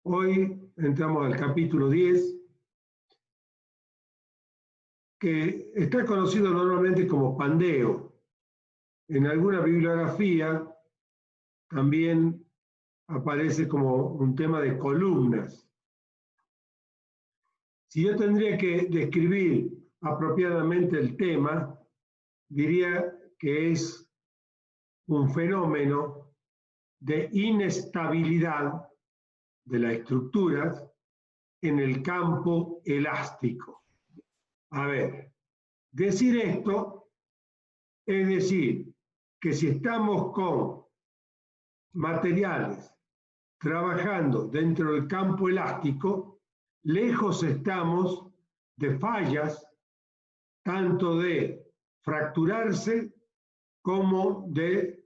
Hoy entramos al capítulo 10, que está conocido normalmente como pandeo. En alguna bibliografía también aparece como un tema de columnas. Si yo tendría que describir apropiadamente el tema, diría que es un fenómeno de inestabilidad de las estructuras en el campo elástico. A ver, decir esto es decir que si estamos con materiales trabajando dentro del campo elástico, lejos estamos de fallas, tanto de fracturarse como de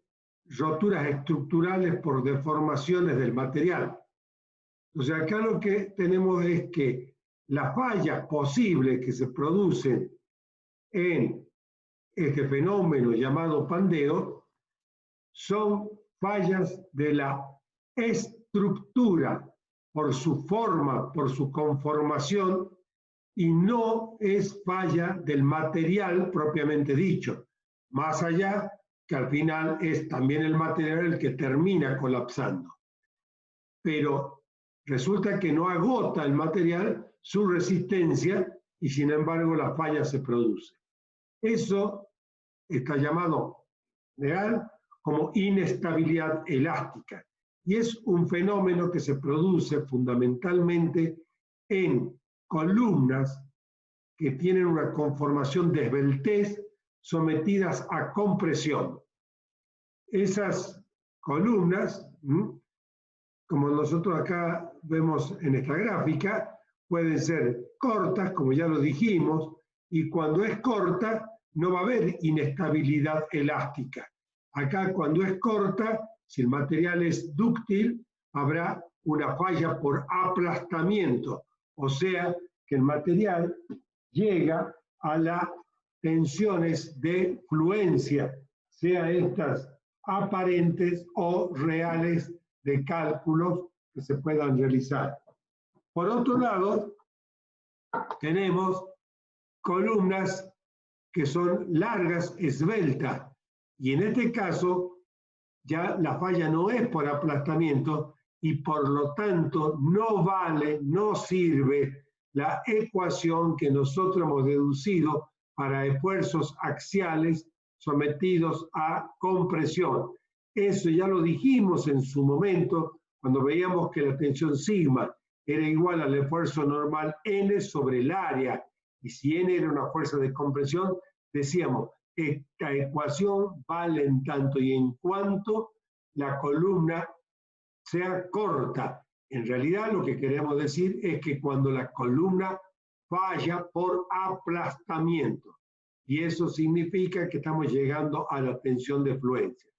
roturas estructurales por deformaciones del material. O sea, acá lo que tenemos es que las fallas posibles que se producen en este fenómeno llamado pandeo son fallas de la estructura por su forma, por su conformación, y no es falla del material propiamente dicho, más allá que al final es también el material el que termina colapsando. Pero resulta que no agota el material su resistencia y sin embargo la falla se produce. Eso está llamado legal como inestabilidad elástica y es un fenómeno que se produce fundamentalmente en columnas que tienen una conformación de esbeltez sometidas a compresión. Esas columnas, como nosotros acá vemos en esta gráfica, pueden ser cortas, como ya lo dijimos, y cuando es corta no va a haber inestabilidad elástica. Acá cuando es corta, si el material es dúctil, habrá una falla por aplastamiento, o sea que el material llega a las tensiones de fluencia, sea estas aparentes o reales de cálculos que se puedan realizar. Por otro lado, tenemos columnas que son largas, esbeltas, y en este caso ya la falla no es por aplastamiento y por lo tanto no vale, no sirve la ecuación que nosotros hemos deducido para esfuerzos axiales sometidos a compresión. Eso ya lo dijimos en su momento cuando veíamos que la tensión sigma era igual al esfuerzo normal N sobre el área, y si N era una fuerza de compresión, decíamos, esta ecuación vale en tanto y en cuanto la columna sea corta. En realidad lo que queremos decir es que cuando la columna falla por aplastamiento, y eso significa que estamos llegando a la tensión de fluencia.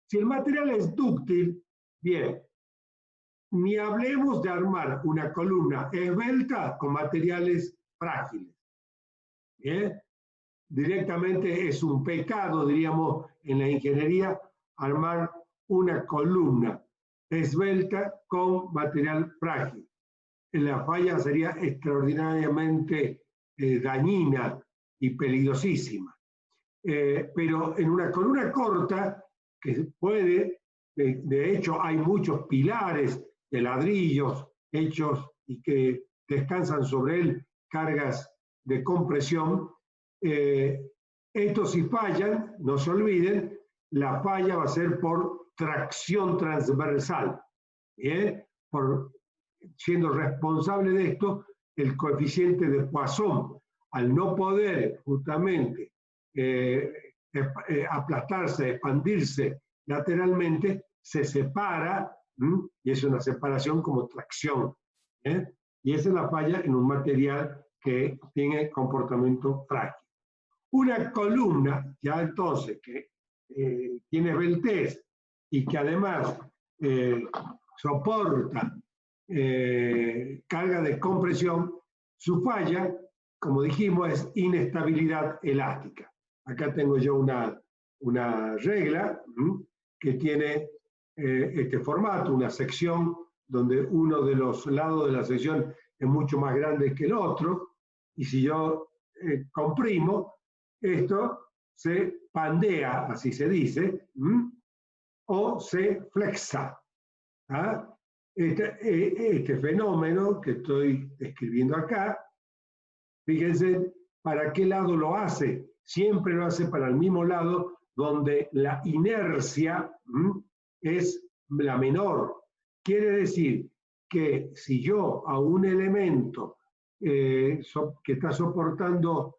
Si el material es dúctil, bien, ni hablemos de armar una columna esbelta con materiales frágiles. ¿Bien? Directamente es un pecado, diríamos, en la ingeniería, armar una columna esbelta con material frágil. La falla sería extraordinariamente dañina y peligrosísima. Pero en una columna corta, que puede, de hecho hay muchos pilares de ladrillos hechos y que descansan sobre él cargas de compresión, estos si fallan, no se olviden, la falla va a ser por tracción transversal. Siendo responsable de esto el coeficiente de Poisson, al no poder justamente aplastarse, expandirse lateralmente, se separa, y es una separación como tracción. Y esa es la falla en un material que tiene comportamiento frágil. Una columna, ya entonces, que tiene esbeltez y que además soporta carga de compresión, su falla, como dijimos, es inestabilidad elástica. Acá tengo yo una regla que tiene este formato, una sección donde uno de los lados de la sección es mucho más grande que el otro, y si yo comprimo, esto se pandea, así se dice, o se flexa. ¿Ah? Este fenómeno que estoy describiendo acá, fíjense para qué lado lo hace. Siempre lo hace para el mismo lado donde la inercia es la menor. Quiere decir que si yo a un elemento que está soportando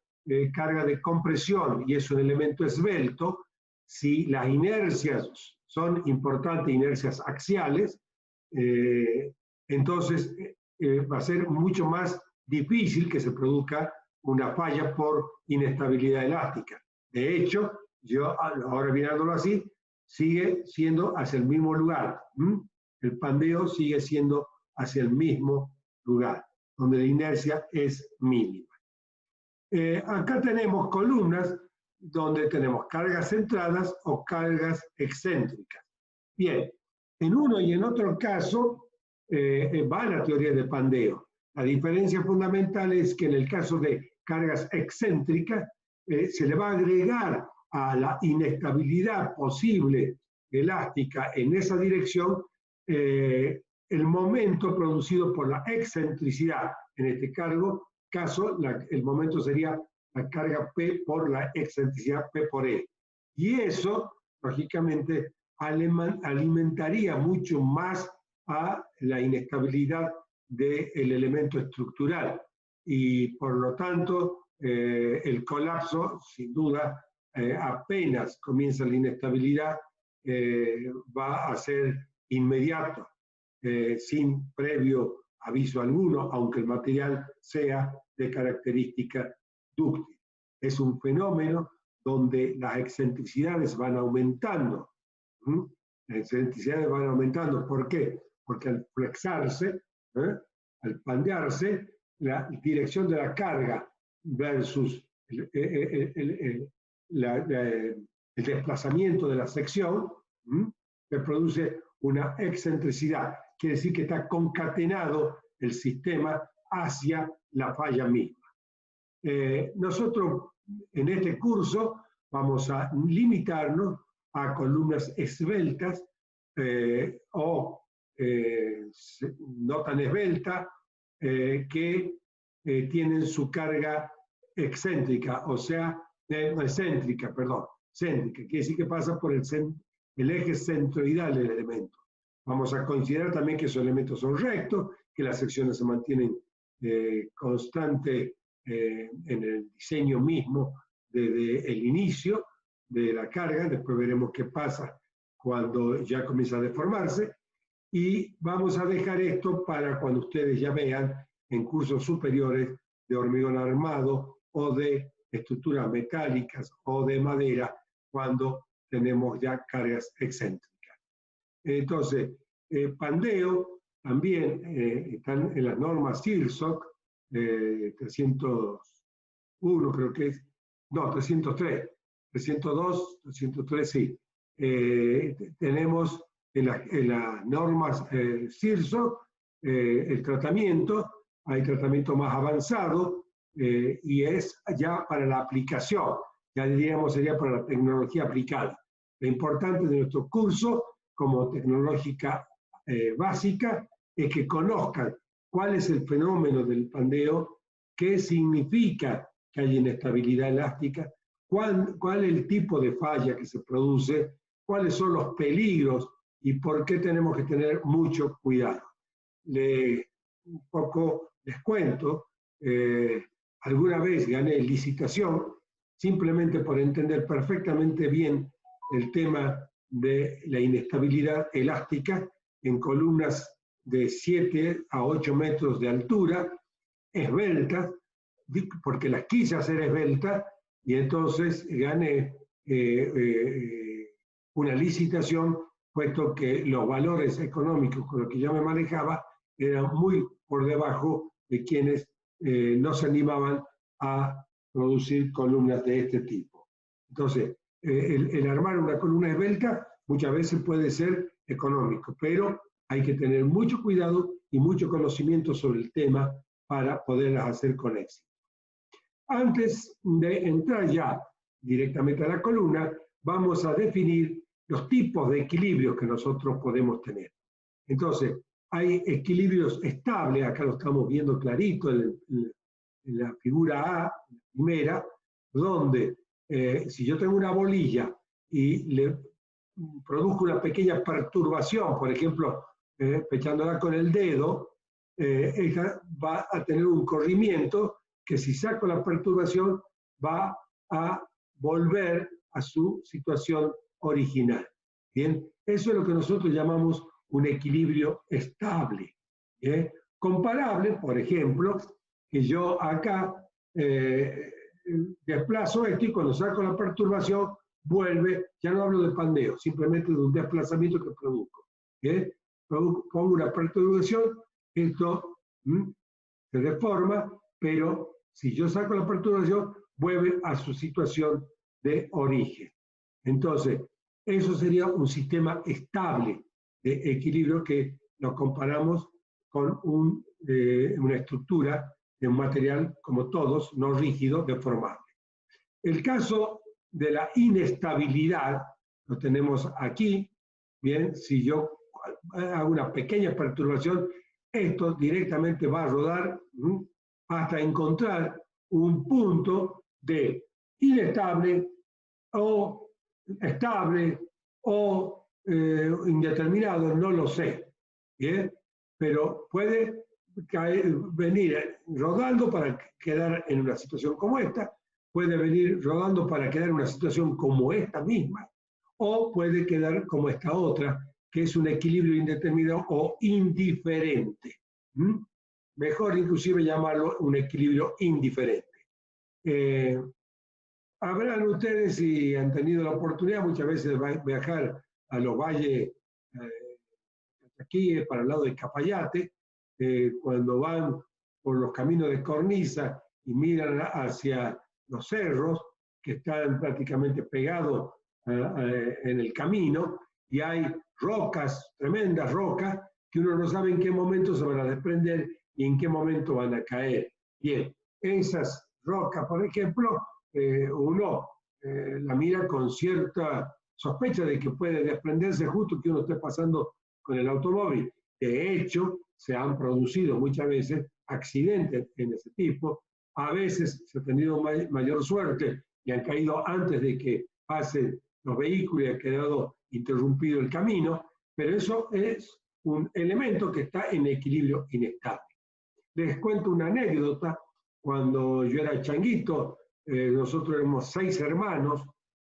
carga de compresión y es un elemento esbelto, si las inercias son importantes, inercias axiales, entonces va a ser mucho más difícil que se produzca una falla por inestabilidad elástica. De hecho, yo ahora mirándolo así, sigue siendo hacia el mismo lugar. El pandeo sigue siendo hacia el mismo lugar, donde la inercia es mínima. Acá tenemos columnas donde tenemos cargas centradas o cargas excéntricas. Bien, en uno y en otro caso va la teoría de pandeo. La diferencia fundamental es que en el caso de cargas excéntricas se le va a agregar a la inestabilidad posible elástica en esa dirección el momento producido por la excentricidad. En este caso, el momento sería la carga P por la excentricidad P por E. Y eso, lógicamente, alimentaría mucho más a la inestabilidad del elemento estructural. Y por lo tanto, el colapso, sin duda, apenas comienza la inestabilidad, va a ser inmediato, sin previo aviso alguno, aunque el material sea de característica dúctil. Es un fenómeno donde las excentricidades van aumentando. Las excentricidades van aumentando. ¿Por qué? Porque al flexarse, al pandearse, la dirección de la carga versus el desplazamiento de la sección, que produce una excentricidad. Quiere decir que está concatenado el sistema hacia la falla misma. Nosotros en este curso vamos a limitarnos a columnas esbeltas o no tan esbeltas que tienen su carga excéntrica, o sea, excéntrica, quiere decir que pasa por el eje centroidal del elemento. Vamos a considerar también que esos elementos son rectos, que las secciones se mantienen constante en el diseño mismo desde el inicio de la carga. Después veremos qué pasa cuando ya comienza a deformarse. Y vamos a dejar esto para cuando ustedes ya vean en cursos superiores de hormigón armado o de estructuras metálicas o de madera, cuando tenemos ya cargas excéntricas. Entonces, pandeo también están en las normas CIRSOC 301, creo que es, no, 303, 302, 303, sí. Tenemos en las normas CIRSOC el tratamiento, hay tratamiento más avanzado y es ya para la aplicación, ya diríamos sería para la tecnología aplicada. Lo importante de nuestro curso como tecnológica básica es que conozcan cuál es el fenómeno del pandeo, qué significa que hay inestabilidad elástica, cuál es el tipo de falla que se produce, cuáles son los peligros y por qué tenemos que tener mucho cuidado. Un poco les cuento, alguna vez gané licitación simplemente por entender perfectamente bien el tema de la inestabilidad elástica en columnas de 7 a 8 metros de altura, esbeltas, porque las quise hacer esbeltas, y entonces gané una licitación, puesto que los valores económicos con los que yo me manejaba eran muy por debajo de quienes no se animaban a producir columnas de este tipo. Entonces, el armar una columna esbelta muchas veces puede ser económico, pero hay que tener mucho cuidado y mucho conocimiento sobre el tema para poderlas hacer con éxito. Antes de entrar ya directamente a la columna, vamos a definir los tipos de equilibrios que nosotros podemos tener. Entonces, hay equilibrios estables, acá lo estamos viendo clarito en la figura A, primera, donde si yo tengo una bolilla y le produzco una pequeña perturbación, por ejemplo, pechándola con el dedo, ella va a tener un corrimiento que si saco la perturbación va a volver a su situación original. Bien, eso es lo que nosotros llamamos un equilibrio estable. ¿Bien? Comparable, por ejemplo, que yo acá desplazo esto y cuando saco la perturbación vuelve, ya no hablo de pandeo, simplemente de un desplazamiento que produzco. ¿Bien? Pongo una perturbación, esto se deforma, pero si yo saco la perturbación, vuelve a su situación de origen. Entonces, eso sería un sistema estable de equilibrio que lo comparamos con una estructura de un material, como todos, no rígido, deformable. El caso de la inestabilidad lo tenemos aquí. Bien, si yo hago una pequeña perturbación, esto directamente va a rodar hasta encontrar un punto de inestable o estable o indeterminado, no lo sé, ¿bien? Pero puede venir rodando para quedar en una situación como esta, puede venir rodando para quedar en una situación como esta misma, o puede quedar como esta otra, que es un equilibrio indeterminado o indiferente. Mejor inclusive llamarlo un equilibrio indiferente. Habrán ustedes, si han tenido la oportunidad muchas veces de viajar a los valles aquí para el lado de Cafayate, cuando van por los caminos de cornisa y miran hacia los cerros que están prácticamente pegados en el camino, y hay rocas, tremendas rocas, que uno no sabe en qué momento se van a desprender y en qué momento van a caer. Bien, esas rocas, por ejemplo, uno la mira con cierta sospecha de que puede desprenderse justo que uno esté pasando con el automóvil. De hecho, se han producido muchas veces accidentes en ese tipo. A veces se ha tenido mayor suerte y han caído antes de que pasen los vehículos y ha quedado interrumpido el camino, pero eso es un elemento que está en equilibrio inestable. Les cuento una anécdota. Cuando yo era changuito, nosotros éramos 6 hermanos,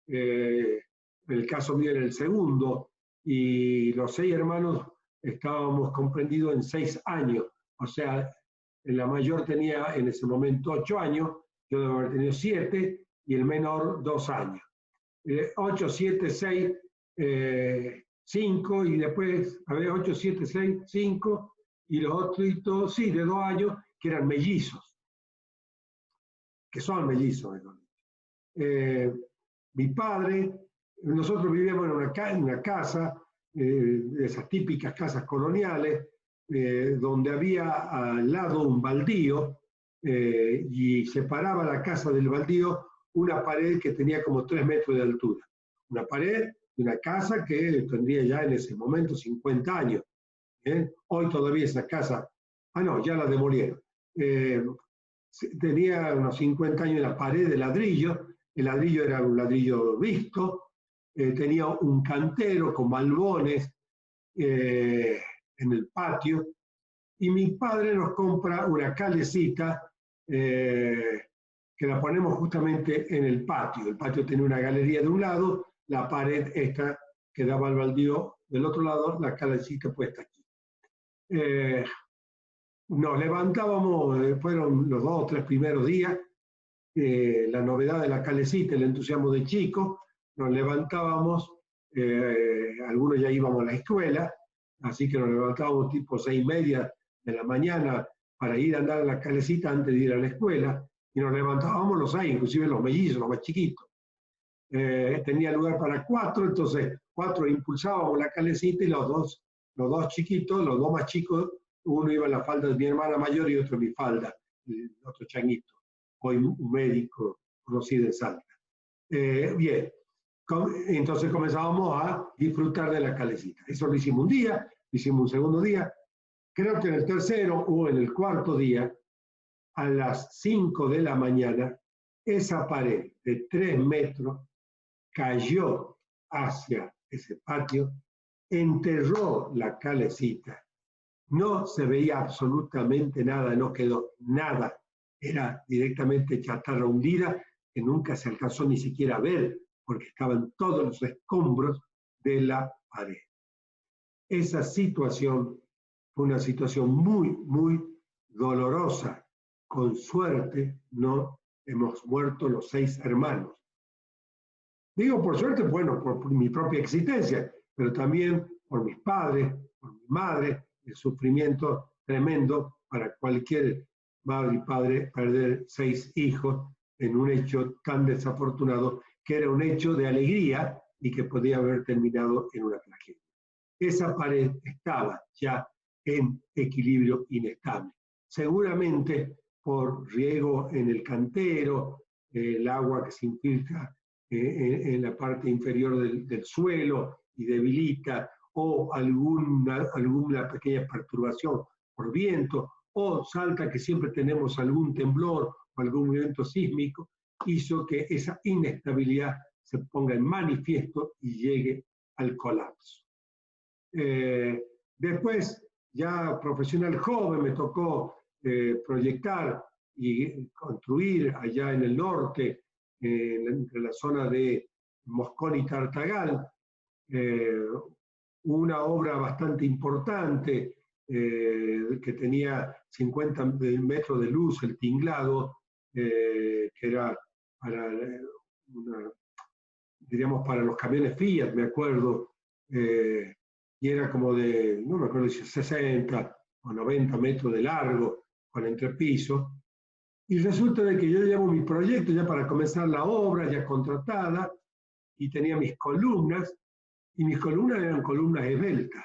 el caso mío era el segundo, y los 6 hermanos estábamos comprendidos en 6 años, o sea, la mayor tenía en ese momento 8 años, yo debo haber tenido 7, y el menor 2 años. 8, 7, 6, 5, y después, 8, 7, 6, 5, y los otros, sí, de 2 años, que eran mellizos, que son mellizos. Mi padre, nosotros vivíamos en una casa, de esas típicas casas coloniales, donde había al lado un baldío, y separaba la casa del baldío una pared que tenía como 3 metros de altura. Una pared de una casa que tendría ya en ese momento 50 años. Hoy todavía esa casa, no, ya la demolieron. Tenía unos 50 años la pared de ladrillo, el ladrillo era un ladrillo visto, tenía un cantero con balbones en el patio, y mi padre nos compra una calecita que la ponemos justamente en el patio. El patio tenía una galería de un lado, la pared esta que daba al baldío del otro lado, la calecita puesta aquí. Nos levantábamos, fueron los 2 o 3 primeros días, la novedad de la calecita, el entusiasmo de chico, nos levantábamos, algunos ya íbamos a la escuela, así que nos levantábamos tipo 6:30 de la mañana para ir a andar a la calecita antes de ir a la escuela, y nos levantábamos los 6, inclusive los mellizos, los más chiquitos. Tenía lugar para 4, entonces 4 impulsábamos la calecita y los 2 los dos chiquitos, los dos más chicos, uno iba en la falda de mi hermana mayor y otro en mi falda, el otro changuito, hoy un médico conocido en Salta. Bien, entonces comenzábamos a disfrutar de la calecita. Eso lo hicimos un día, lo hicimos un segundo día. Creo que en el tercero o en el cuarto día, a las 5 de la mañana, esa pared de 3 metros cayó hacia ese patio, enterró la calecita. No se veía absolutamente nada, no quedó nada. Era directamente chatarra hundida que nunca se alcanzó ni siquiera a ver porque estaban todos los escombros de la pared. Esa situación fue una situación muy, muy dolorosa. Con suerte no hemos muerto los 6 hermanos. Digo por suerte, bueno, por mi propia existencia, pero también por mis padres, por mi madre, el sufrimiento tremendo para cualquier madre y padre perder 6 hijos en un hecho tan desafortunado que era un hecho de alegría y que podía haber terminado en una tragedia. Esa pared estaba ya en equilibrio inestable. Seguramente por riego en el cantero, el agua que se infiltra en la parte inferior del suelo y debilita, o alguna pequeña perturbación por viento, o Salta, que siempre tenemos algún temblor o algún movimiento sísmico, hizo que esa inestabilidad se ponga en manifiesto y llegue al colapso. Después, ya profesional joven, me tocó proyectar y construir allá en el norte, entre la zona de Moscón y Tartagal, una obra bastante importante que tenía 50 metros de luz, el tinglado, que era para, diríamos, para los camiones Fiat, me acuerdo, y era como de, no me acuerdo si 60 o 90 metros de largo, con entrepiso. Y resulta de que yo llevo mi proyecto ya para comenzar la obra, ya contratada, y tenía mis columnas, y mis columnas eran columnas esbeltas.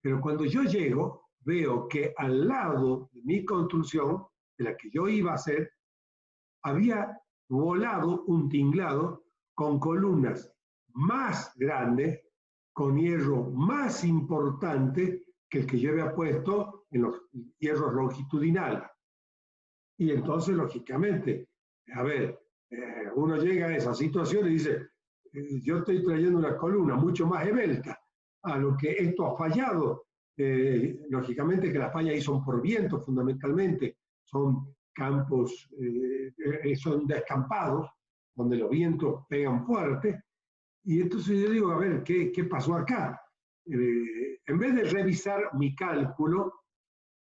Pero cuando yo llego, veo que al lado de mi construcción, de la que yo iba a hacer, había volado un tinglado con columnas más grandes, con hierro más importante que el que yo había puesto en los hierros longitudinales. Y entonces, lógicamente, a ver, uno llega a esa situación y dice, yo estoy trayendo una columna mucho más esbelta, a lo que esto ha fallado. Lógicamente que las fallas ahí son por viento fundamentalmente, son campos, son descampados, donde los vientos pegan fuerte. Y entonces yo digo, a ver, ¿qué pasó acá? En vez de revisar mi cálculo,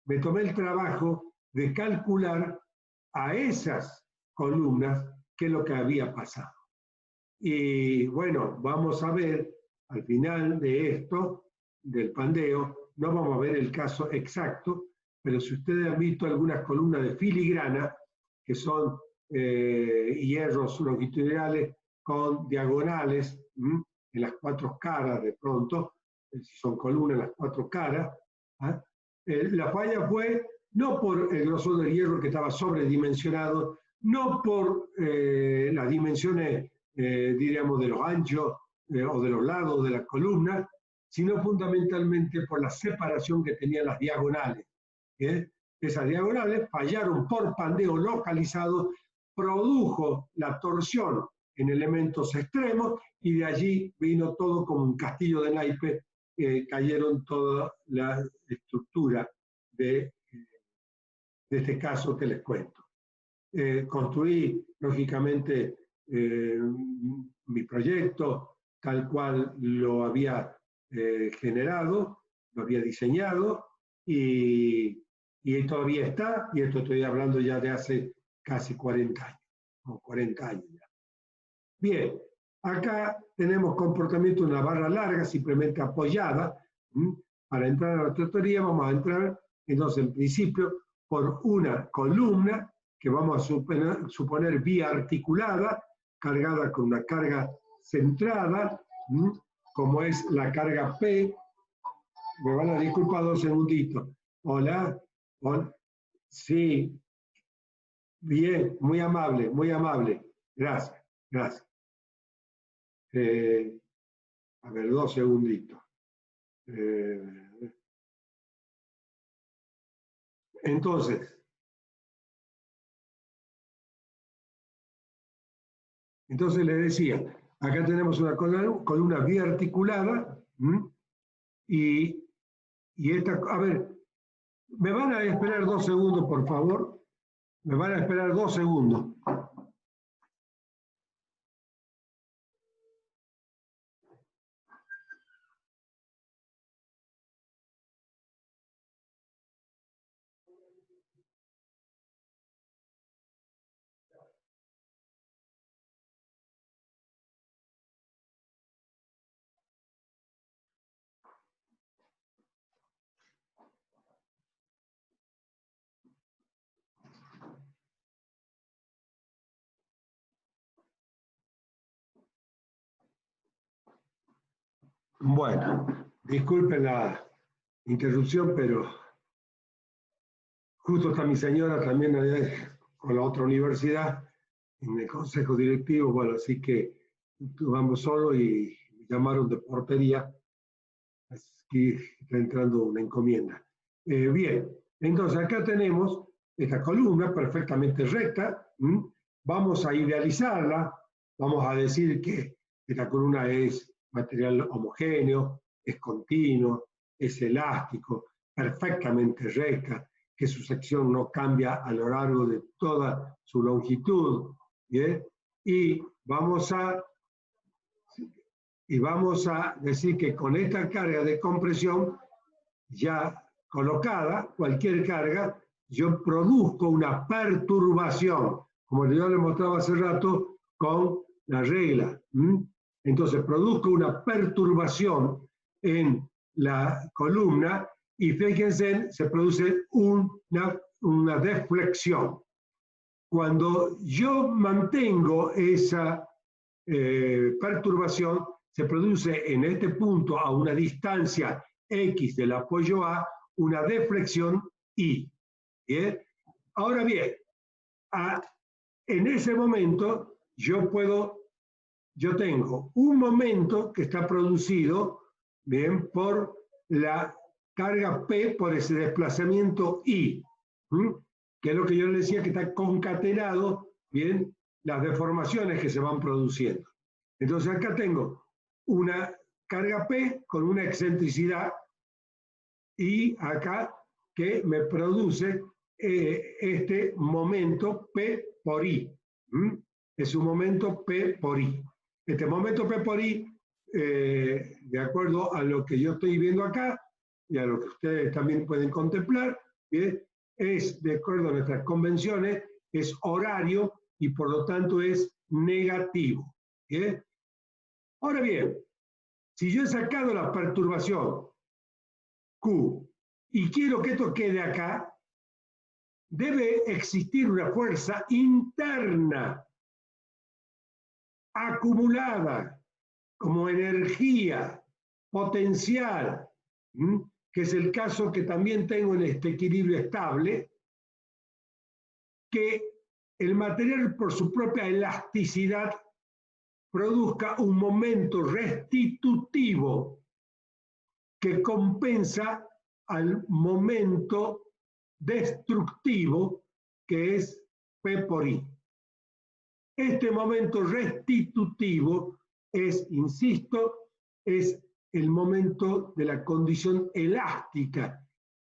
me tomé el trabajo de calcular a esas columnas qué es lo que había pasado. Y bueno, vamos a ver al final de esto, del pandeo, no vamos a ver el caso exacto, pero si ustedes han visto algunas columnas de filigrana, que son hierros longitudinales con diagonales en las 4 caras de pronto, si son columnas en las 4 caras, la falla fue no por el grosor del hierro que estaba sobredimensionado, no por las dimensiones, diríamos, de los anchos o de los lados de la columna, sino fundamentalmente por la separación que tenían las diagonales. Esas diagonales fallaron por pandeo localizado, produjo la torsión en elementos extremos y de allí vino todo como un castillo de naipes, cayeron toda la estructura de este caso que les cuento. Construí, lógicamente, mi proyecto tal cual lo había generado, lo había diseñado y todavía está, y esto estoy hablando ya de hace casi 40 años, o 40 años ya. Bien, acá tenemos comportamiento de una barra larga, simplemente apoyada. Para entrar a la teoría vamos a entrar, entonces, en principio, por una columna que vamos a suponer biarticulada, cargada con una carga centrada, como es la carga P, Me van a disculpar 2 segunditos. Hola, hola. Sí, bien, muy amable, muy amable. Gracias, gracias. A ver, 2 segunditos. Entonces les decía, acá tenemos una columna biarticulada, y esta, a ver, ¿me van a esperar 2 segundos, por favor? Me van a esperar 2 segundos. Bueno, disculpen la interrupción, pero justo está mi señora también con la otra universidad, en el consejo directivo, bueno, así que vamos solo y me llamaron de portería, así que está entrando una encomienda. Bien, entonces acá tenemos esta columna perfectamente recta, vamos a idealizarla, vamos a decir que esta columna es material homogéneo, es continuo, es elástico, perfectamente recta, que su sección no cambia a lo largo de toda su longitud, ¿bien? Y vamos a decir que con esta carga de compresión ya colocada, cualquier carga, yo produzco una perturbación, como yo le mostraba hace rato con la regla. Entonces produzco una perturbación en la columna y fíjense, se produce una deflexión. Cuando yo mantengo esa perturbación, se produce en este punto a una distancia X del apoyo A, una deflexión Y. ¿Bien? Ahora bien, en ese momento yo tengo un momento que está producido, bien, por la carga P por ese desplazamiento I, que es lo que yo le decía que está concatenado, bien, las deformaciones que se van produciendo. Entonces acá tengo una carga P con una excentricidad y acá que me produce este momento P por I. Es un momento P por I. Este momento P por I, de acuerdo a lo que yo estoy viendo acá y a lo que ustedes también pueden contemplar, es, de acuerdo a nuestras convenciones, es horario y por lo tanto es negativo. ¿Bien? Ahora bien, si yo he sacado la perturbación Q y quiero que esto quede acá, debe existir una fuerza interna acumulada como energía potencial, que es el caso que también tengo en este equilibrio estable, que el material por su propia elasticidad produzca un momento restitutivo que compensa al momento destructivo que es P por I. Este momento restitutivo es, insisto, es el momento de la condición elástica,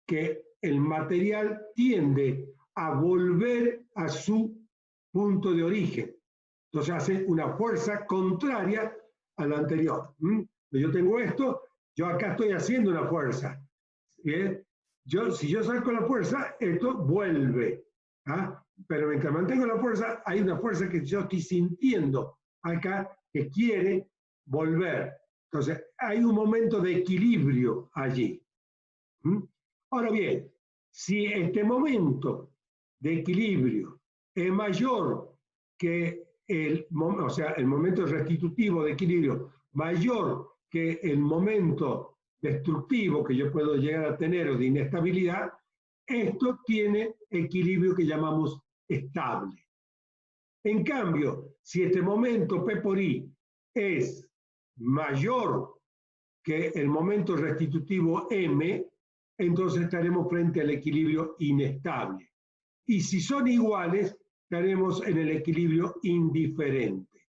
que el material tiende a volver a su punto de origen. Entonces hace una fuerza contraria a la anterior. Yo tengo esto, yo acá estoy haciendo una fuerza. ¿Bien? Si yo saco la fuerza, esto vuelve. Pero mientras mantengo la fuerza, hay una fuerza que yo estoy sintiendo acá que quiere volver. Entonces, hay un momento de equilibrio allí. Ahora bien, si este momento de equilibrio es mayor que el momento restitutivo de equilibrio, mayor que el momento destructivo que yo puedo llegar a tener o de inestabilidad, esto tiene equilibrio que llamamos estable. En cambio, si este momento P por I es mayor que el momento restitutivo M, entonces estaremos frente al equilibrio inestable. Y si son iguales, estaremos en el equilibrio indiferente.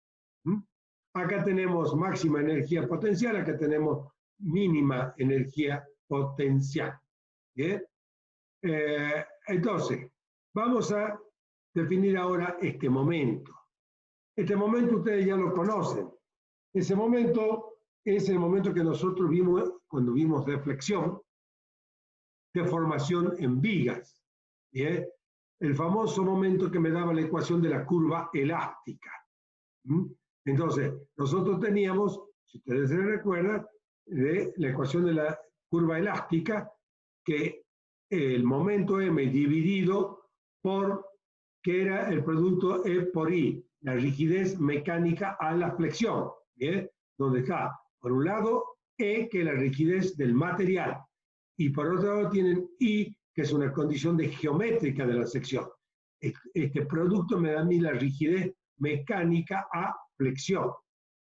Acá tenemos máxima energía potencial, acá tenemos mínima energía potencial. ¿Bien? Entonces, vamos a definir ahora este momento. Este momento ustedes ya lo conocen. Ese momento es el momento que nosotros vimos cuando vimos deflexión, deformación en vigas. ¿Bien? El famoso momento que me daba la ecuación de la curva elástica. Entonces, nosotros teníamos, si ustedes se recuerdan, la ecuación de la curva elástica, que el momento M dividido por, que era el producto E por I, la rigidez mecánica a la flexión, ¿bien? Donde está, por un lado, E, que es la rigidez del material, y por otro lado tienen I, que es una condición geométrica de la sección. Este producto me da a mí la rigidez mecánica a flexión.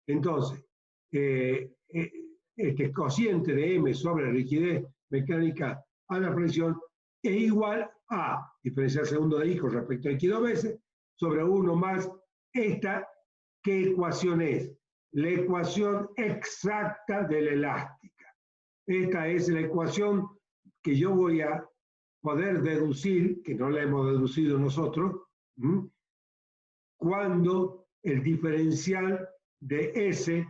Entonces, este cociente de M sobre la rigidez mecánica a la flexión es igual a diferencial segundo de I con respecto a X dos veces sobre 1 más esta. ¿Qué ecuación es? La ecuación exacta de la elástica. Esta es la ecuación que yo voy a poder deducir, que no la hemos deducido nosotros, cuando el diferencial de S,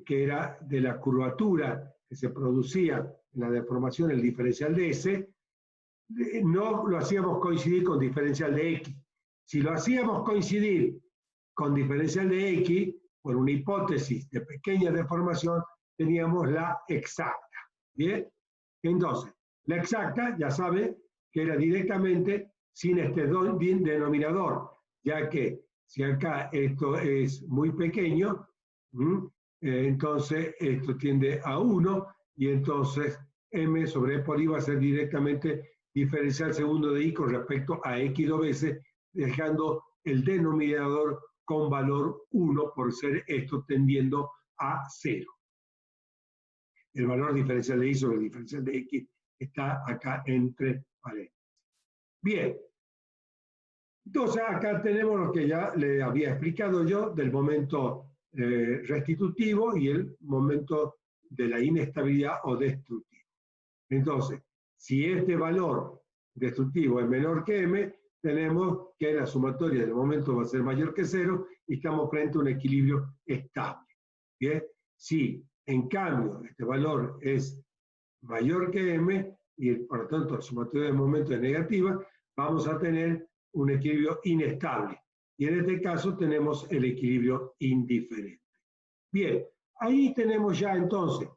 que era de la curvatura que se producía en la deformación, el diferencial de S, no lo hacíamos coincidir con diferencial de X. Si lo hacíamos coincidir con diferencial de X, por una hipótesis de pequeña deformación, teníamos la exacta. ¿Bien? Entonces, la exacta, ya sabe, que era directamente sin este denominador, ya que si acá esto es muy pequeño, entonces esto tiende a 1, y entonces M sobre E por I va a ser directamente diferencial segundo de I con respecto a X dos veces, dejando el denominador con valor 1 por ser esto tendiendo a 0. El valor diferencial de I sobre el diferencial de X está acá entre paréntesis. Bien. Entonces acá tenemos lo que ya le había explicado yo del momento restitutivo y el momento de la inestabilidad o destructivo. Entonces, si este valor destructivo es menor que M, tenemos que la sumatoria del momento va a ser mayor que 0 y estamos frente a un equilibrio estable. ¿Bien? Si en cambio este valor es mayor que M y por lo tanto la sumatoria del momento es negativa, vamos a tener un equilibrio inestable. Y en este caso tenemos el equilibrio indiferente. Bien, ahí tenemos ya entonces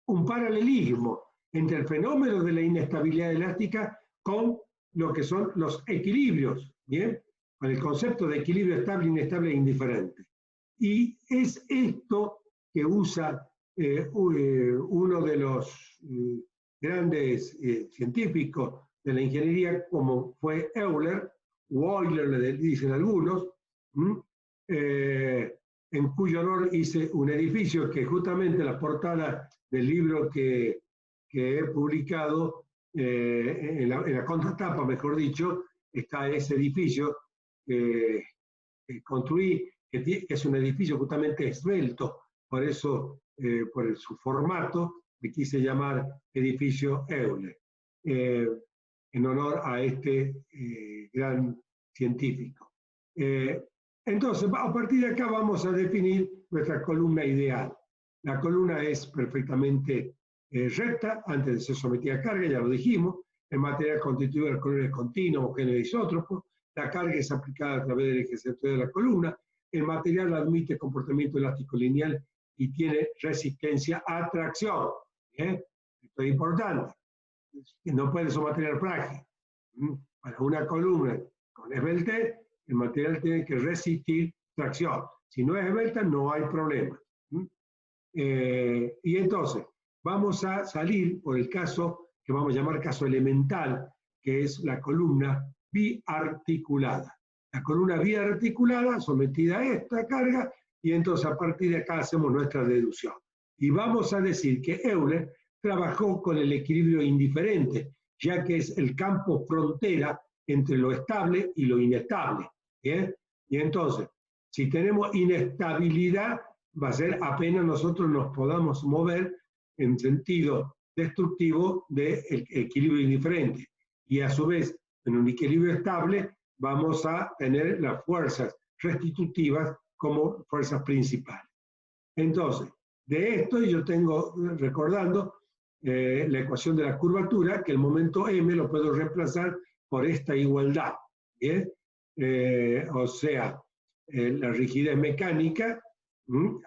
un paralelismo entre el fenómeno de la inestabilidad elástica con lo que son los equilibrios, ¿bien? Con el concepto de equilibrio estable, inestable e indiferente. Y es esto que usa uno de los grandes científicos de la ingeniería, como fue Euler, o Euler le dicen algunos, en cuyo honor hice un edificio que justamente la portada del libro que he publicado, en la contratapa, mejor dicho, está ese edificio que construí, que es un edificio justamente esbelto, por eso, por su formato, le quise llamar edificio Euler, en honor a este gran científico. Entonces, a partir de acá vamos a definir nuestra columna ideal. La columna es perfectamente recta, antes de ser sometida a carga, ya lo dijimos. El material constituido de la columna es continuo, homogéneo e isótropo. La carga es aplicada a través del eje central de la columna. El material admite comportamiento elástico lineal y tiene resistencia a tracción. Esto es importante. No puede ser material frágil. Para una columna con esbeltez, el material tiene que resistir tracción. Si no es esbelta, no hay problema. Y entonces, vamos a salir por el caso que vamos a llamar caso elemental, que es la columna biarticulada. La columna biarticulada sometida a esta carga, y entonces a partir de acá hacemos nuestra deducción. Y vamos a decir que Euler trabajó con el equilibrio indiferente, ya que es el campo frontera entre lo estable y lo inestable. ¿Bien? Y entonces, si tenemos inestabilidad, va a ser apenas nosotros nos podamos mover en sentido destructivo del equilibrio indiferente. Y a su vez, en un equilibrio estable, vamos a tener las fuerzas restitutivas como fuerzas principales. Entonces, de esto yo tengo, recordando, la ecuación de la curvatura, que el momento m lo puedo reemplazar por esta igualdad. ¿Bien? O sea, la rigidez mecánica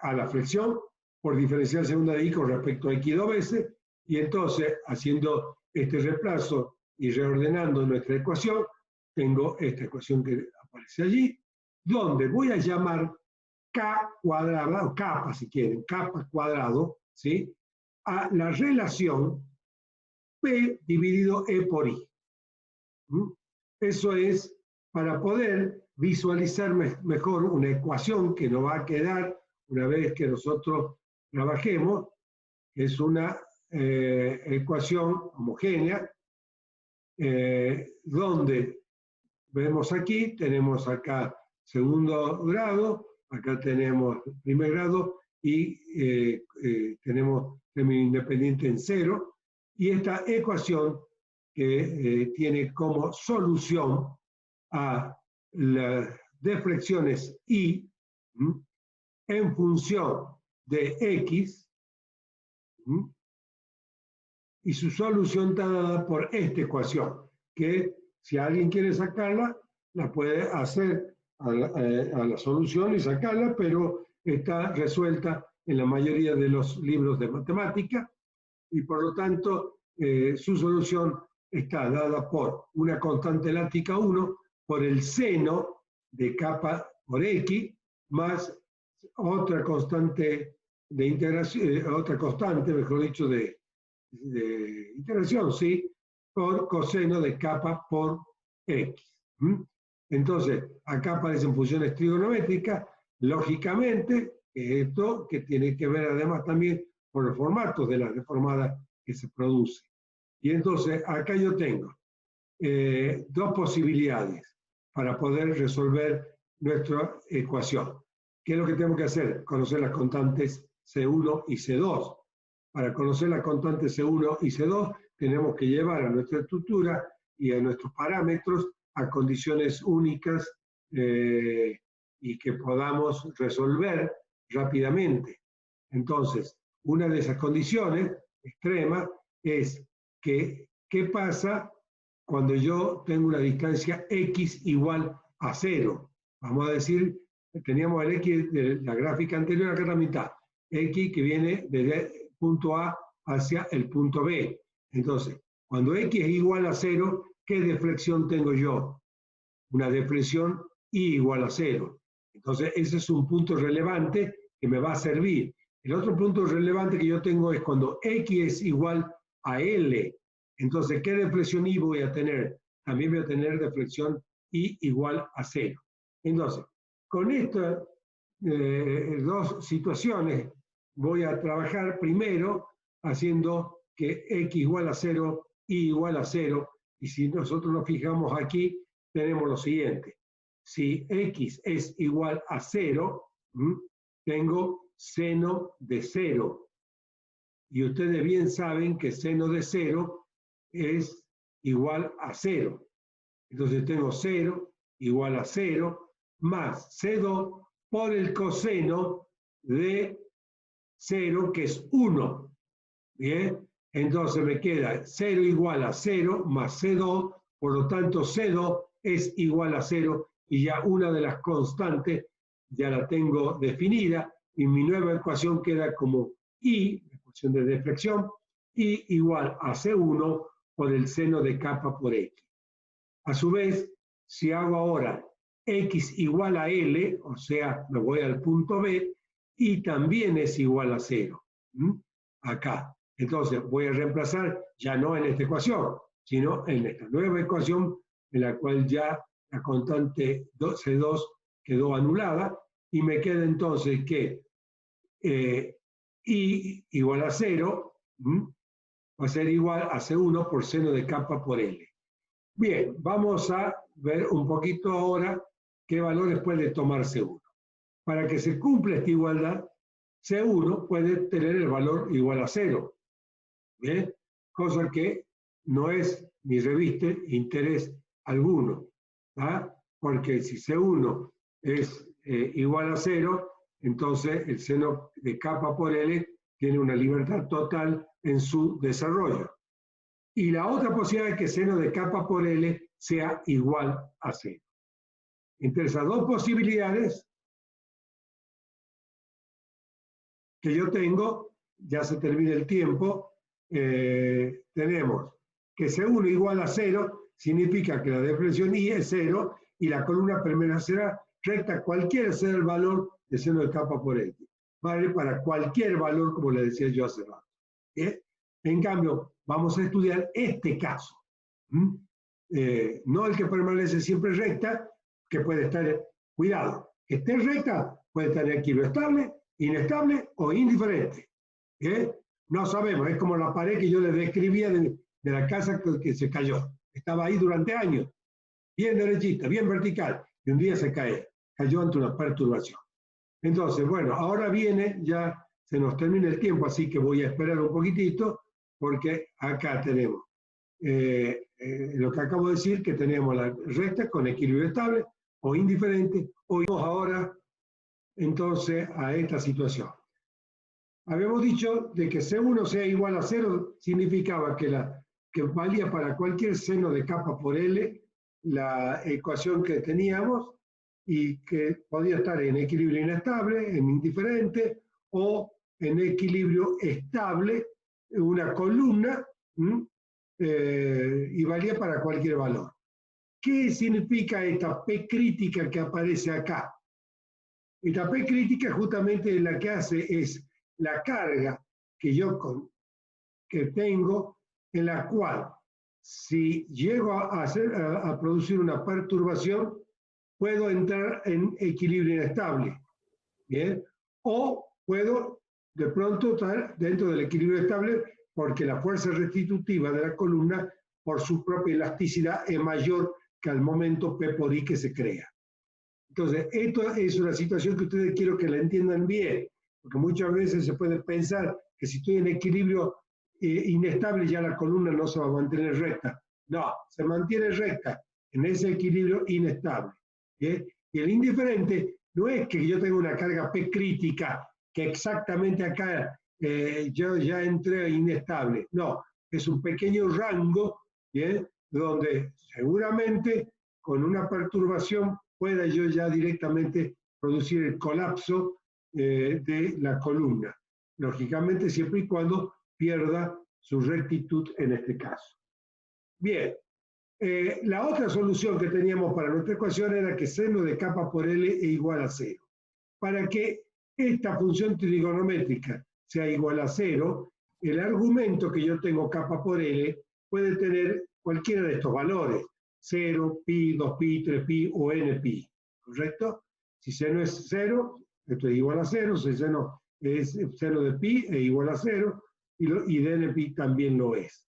a la flexión por diferencial segunda de I con respecto a X dos veces, y entonces, haciendo este reemplazo y reordenando nuestra ecuación, tengo esta ecuación que aparece allí, donde voy a llamar K cuadrado, o capa si quieren, capa cuadrado, ¿sí?, a la relación P dividido E por I. Eso es para poder visualizar mejor una ecuación que nos va a quedar una vez que nosotros trabajemos, que es una ecuación homogénea, donde vemos aquí, tenemos acá segundo grado, acá tenemos primer grado y tenemos término independiente en cero, y esta ecuación que tiene como solución a las deflexiones I en función de X, y su solución está dada por esta ecuación, que si alguien quiere sacarla, la puede hacer a la solución y sacarla, pero está resuelta en la mayoría de los libros de matemática, y por lo tanto su solución está dada por una constante elástica 1 por el seno de capa por X más otra constante de integración, otra constante, mejor dicho, de integración, ¿sí?, por coseno de capa por X. Entonces, acá aparecen funciones trigonométricas, lógicamente, esto que tiene que ver además también con los formatos de la deformada que se produce. Y entonces, acá yo tengo dos posibilidades para poder resolver nuestra ecuación. ¿Qué es lo que tenemos que hacer? Conocer las constantes C1 y C2. Para conocer las constantes C1 y C2, tenemos que llevar a nuestra estructura y a nuestros parámetros a condiciones únicas y que podamos resolver rápidamente. Entonces, una de esas condiciones extremas es que, ¿qué pasa cuando yo tengo una distancia X igual a 0? Vamos a decir, teníamos el X de la gráfica anterior, acá a la mitad. X que viene desde punto A hacia el punto B. Entonces, cuando X es igual a 0, ¿qué deflexión tengo yo? Una deflexión Y igual a 0. Entonces, ese es un punto relevante que me va a servir. El otro punto relevante que yo tengo es cuando X es igual a L. Entonces, ¿qué deflexión Y voy a tener? También voy a tener deflexión Y igual a 0. Entonces, con estas dos situaciones voy a trabajar primero haciendo que X igual a 0, Y igual a 0, y si nosotros nos fijamos aquí, tenemos lo siguiente. Si X es igual a 0, tengo seno de 0. Y ustedes bien saben que seno de 0 es igual a 0. Entonces tengo 0 igual a 0 más C2 por el coseno de 0, que es 1. Bien, entonces me queda 0 igual a 0 más C2, por lo tanto C2 es igual a 0, y ya una de las constantes ya la tengo definida, y mi nueva ecuación queda como I, la ecuación de deflexión, I igual a C1 por el seno de capa por X. A su vez, si hago ahora X igual a L, o sea, me voy al punto B, y también es igual a 0. Acá. Entonces voy a reemplazar ya no en esta ecuación, sino en esta nueva ecuación en la cual ya la constante C2 quedó anulada y me queda entonces que I igual a 0 va a ser igual a C1 por seno de kappa por L. Bien, vamos a ver un poquito ahora qué valores puede tomar C1. Para que se cumpla esta igualdad, C1 puede tener el valor igual a 0. ¿Bien? Cosa que no es ni reviste interés alguno. Porque si C1 es igual a 0, entonces el seno de kappa por L tiene una libertad total en su desarrollo. Y la otra posibilidad es que seno de kappa por L sea igual a 0. Entre esas dos posibilidades que yo tengo, ya se termina el tiempo, tenemos que C1 igual a 0 significa que la deflexión I es 0 y la columna permanecerá recta cualquiera sea el valor de seno de kappa por L. Vale para cualquier valor, como le decía yo hace rato. En cambio, vamos a estudiar este caso. No el que permanece siempre recta, que puede estar, cuidado, que esté recta, puede estar en equilibrio estable, inestable o indiferente. No sabemos, es como la pared que yo les describía de la casa que se cayó. Estaba ahí durante años, bien derechita, bien vertical, y un día se cayó ante una perturbación. Entonces, bueno, ahora viene, ya se nos termina el tiempo, así que voy a esperar un poquitito, porque acá tenemos lo que acabo de decir, que tenemos la recta con equilibrio estable o indiferente. Hoy vamos ahora entonces a esta situación. Habíamos dicho de que C1 sea igual a 0, significaba que valía para cualquier seno de kappa por L la ecuación que teníamos y que podía estar en equilibrio inestable, en indiferente o en equilibrio estable, una columna, y valía para cualquier valor. ¿Qué significa esta P crítica que aparece acá? Esta P crítica justamente la que hace es la carga que yo tengo, en la cual si llego a producir una perturbación, puedo entrar en equilibrio inestable. ¿Bien? O puedo de pronto estar dentro del equilibrio estable porque la fuerza restitutiva de la columna por su propia elasticidad es mayor que al momento P por I que se crea. Entonces, esto es una situación que ustedes quiero que la entiendan bien, porque muchas veces se puede pensar que si estoy en equilibrio inestable ya la columna no se va a mantener recta. No, se mantiene recta en ese equilibrio inestable. ¿Bien? Y el indiferente no es que yo tenga una carga P crítica, que exactamente acá yo ya entré inestable. No, es un pequeño rango, ¿bien? Donde seguramente con una perturbación pueda yo ya directamente producir el colapso de la columna. Lógicamente, siempre y cuando pierda su rectitud en este caso. Bien, la otra solución que teníamos para nuestra ecuación era que seno de kappa por L es igual a 0. Para que esta función trigonométrica sea igual a 0, el argumento que yo tengo kappa por L puede tener cualquiera de estos valores. 0, pi, 2pi, 3pi o npi, ¿correcto? Si seno es 0, esto es igual a 0, si seno es seno de pi es igual a 0 y de npi también lo es.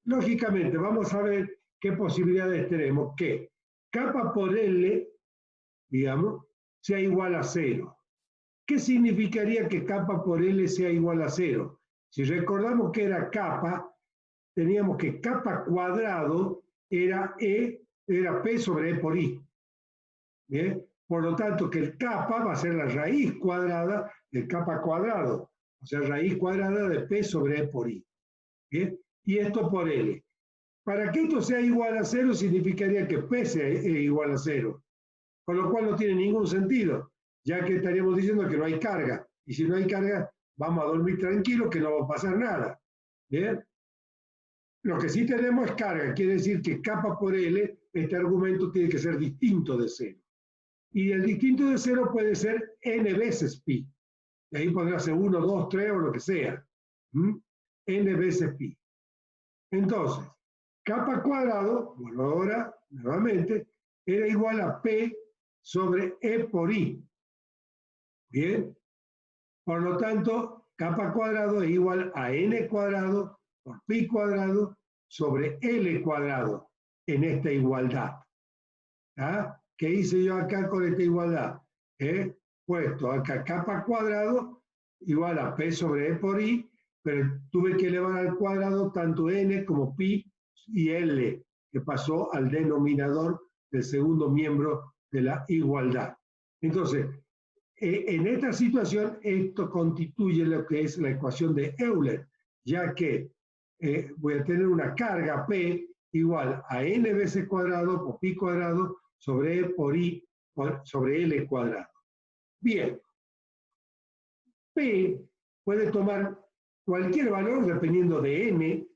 Lógicamente, vamos a ver qué posibilidades tenemos que kappa por L, digamos, sea igual a 0. ¿Qué significaría que kappa por L sea igual a 0? Si recordamos que era kappa, teníamos que kappa cuadrado era P sobre E por I. ¿Bien? Por lo tanto, que el kappa va a ser la raíz cuadrada del kappa cuadrado, o sea, raíz cuadrada de P sobre E por I. ¿Bien? Y esto por L. Para que esto sea igual a 0 significaría que P sea igual a 0, con lo cual no tiene ningún sentido, ya que estaríamos diciendo que no hay carga, y si no hay carga, vamos a dormir tranquilos que no va a pasar nada. ¿Bien? Lo que sí tenemos es carga, quiere decir que kappa por L, este argumento tiene que ser distinto de 0. Y el distinto de 0 puede ser n veces pi. Y ahí podrá ser 1, 2, 3 o lo que sea. N veces pi. Entonces, kappa cuadrado, bueno, ahora, nuevamente, era igual a P sobre E por I. Bien. Por lo tanto, kappa cuadrado es igual a N cuadrado por pi cuadrado sobre L cuadrado en esta igualdad. ¿Ah? ¿Qué hice yo acá con esta igualdad? He puesto acá kappa cuadrado igual a P sobre E por I, pero tuve que elevar al cuadrado tanto N como pi y L, que pasó al denominador del segundo miembro de la igualdad. Entonces, en esta situación, esto constituye lo que es la ecuación de Euler, ya que voy a tener una carga P igual a n veces cuadrado por pi cuadrado sobre E por I sobre L cuadrado. Bien, P puede tomar cualquier valor dependiendo de n.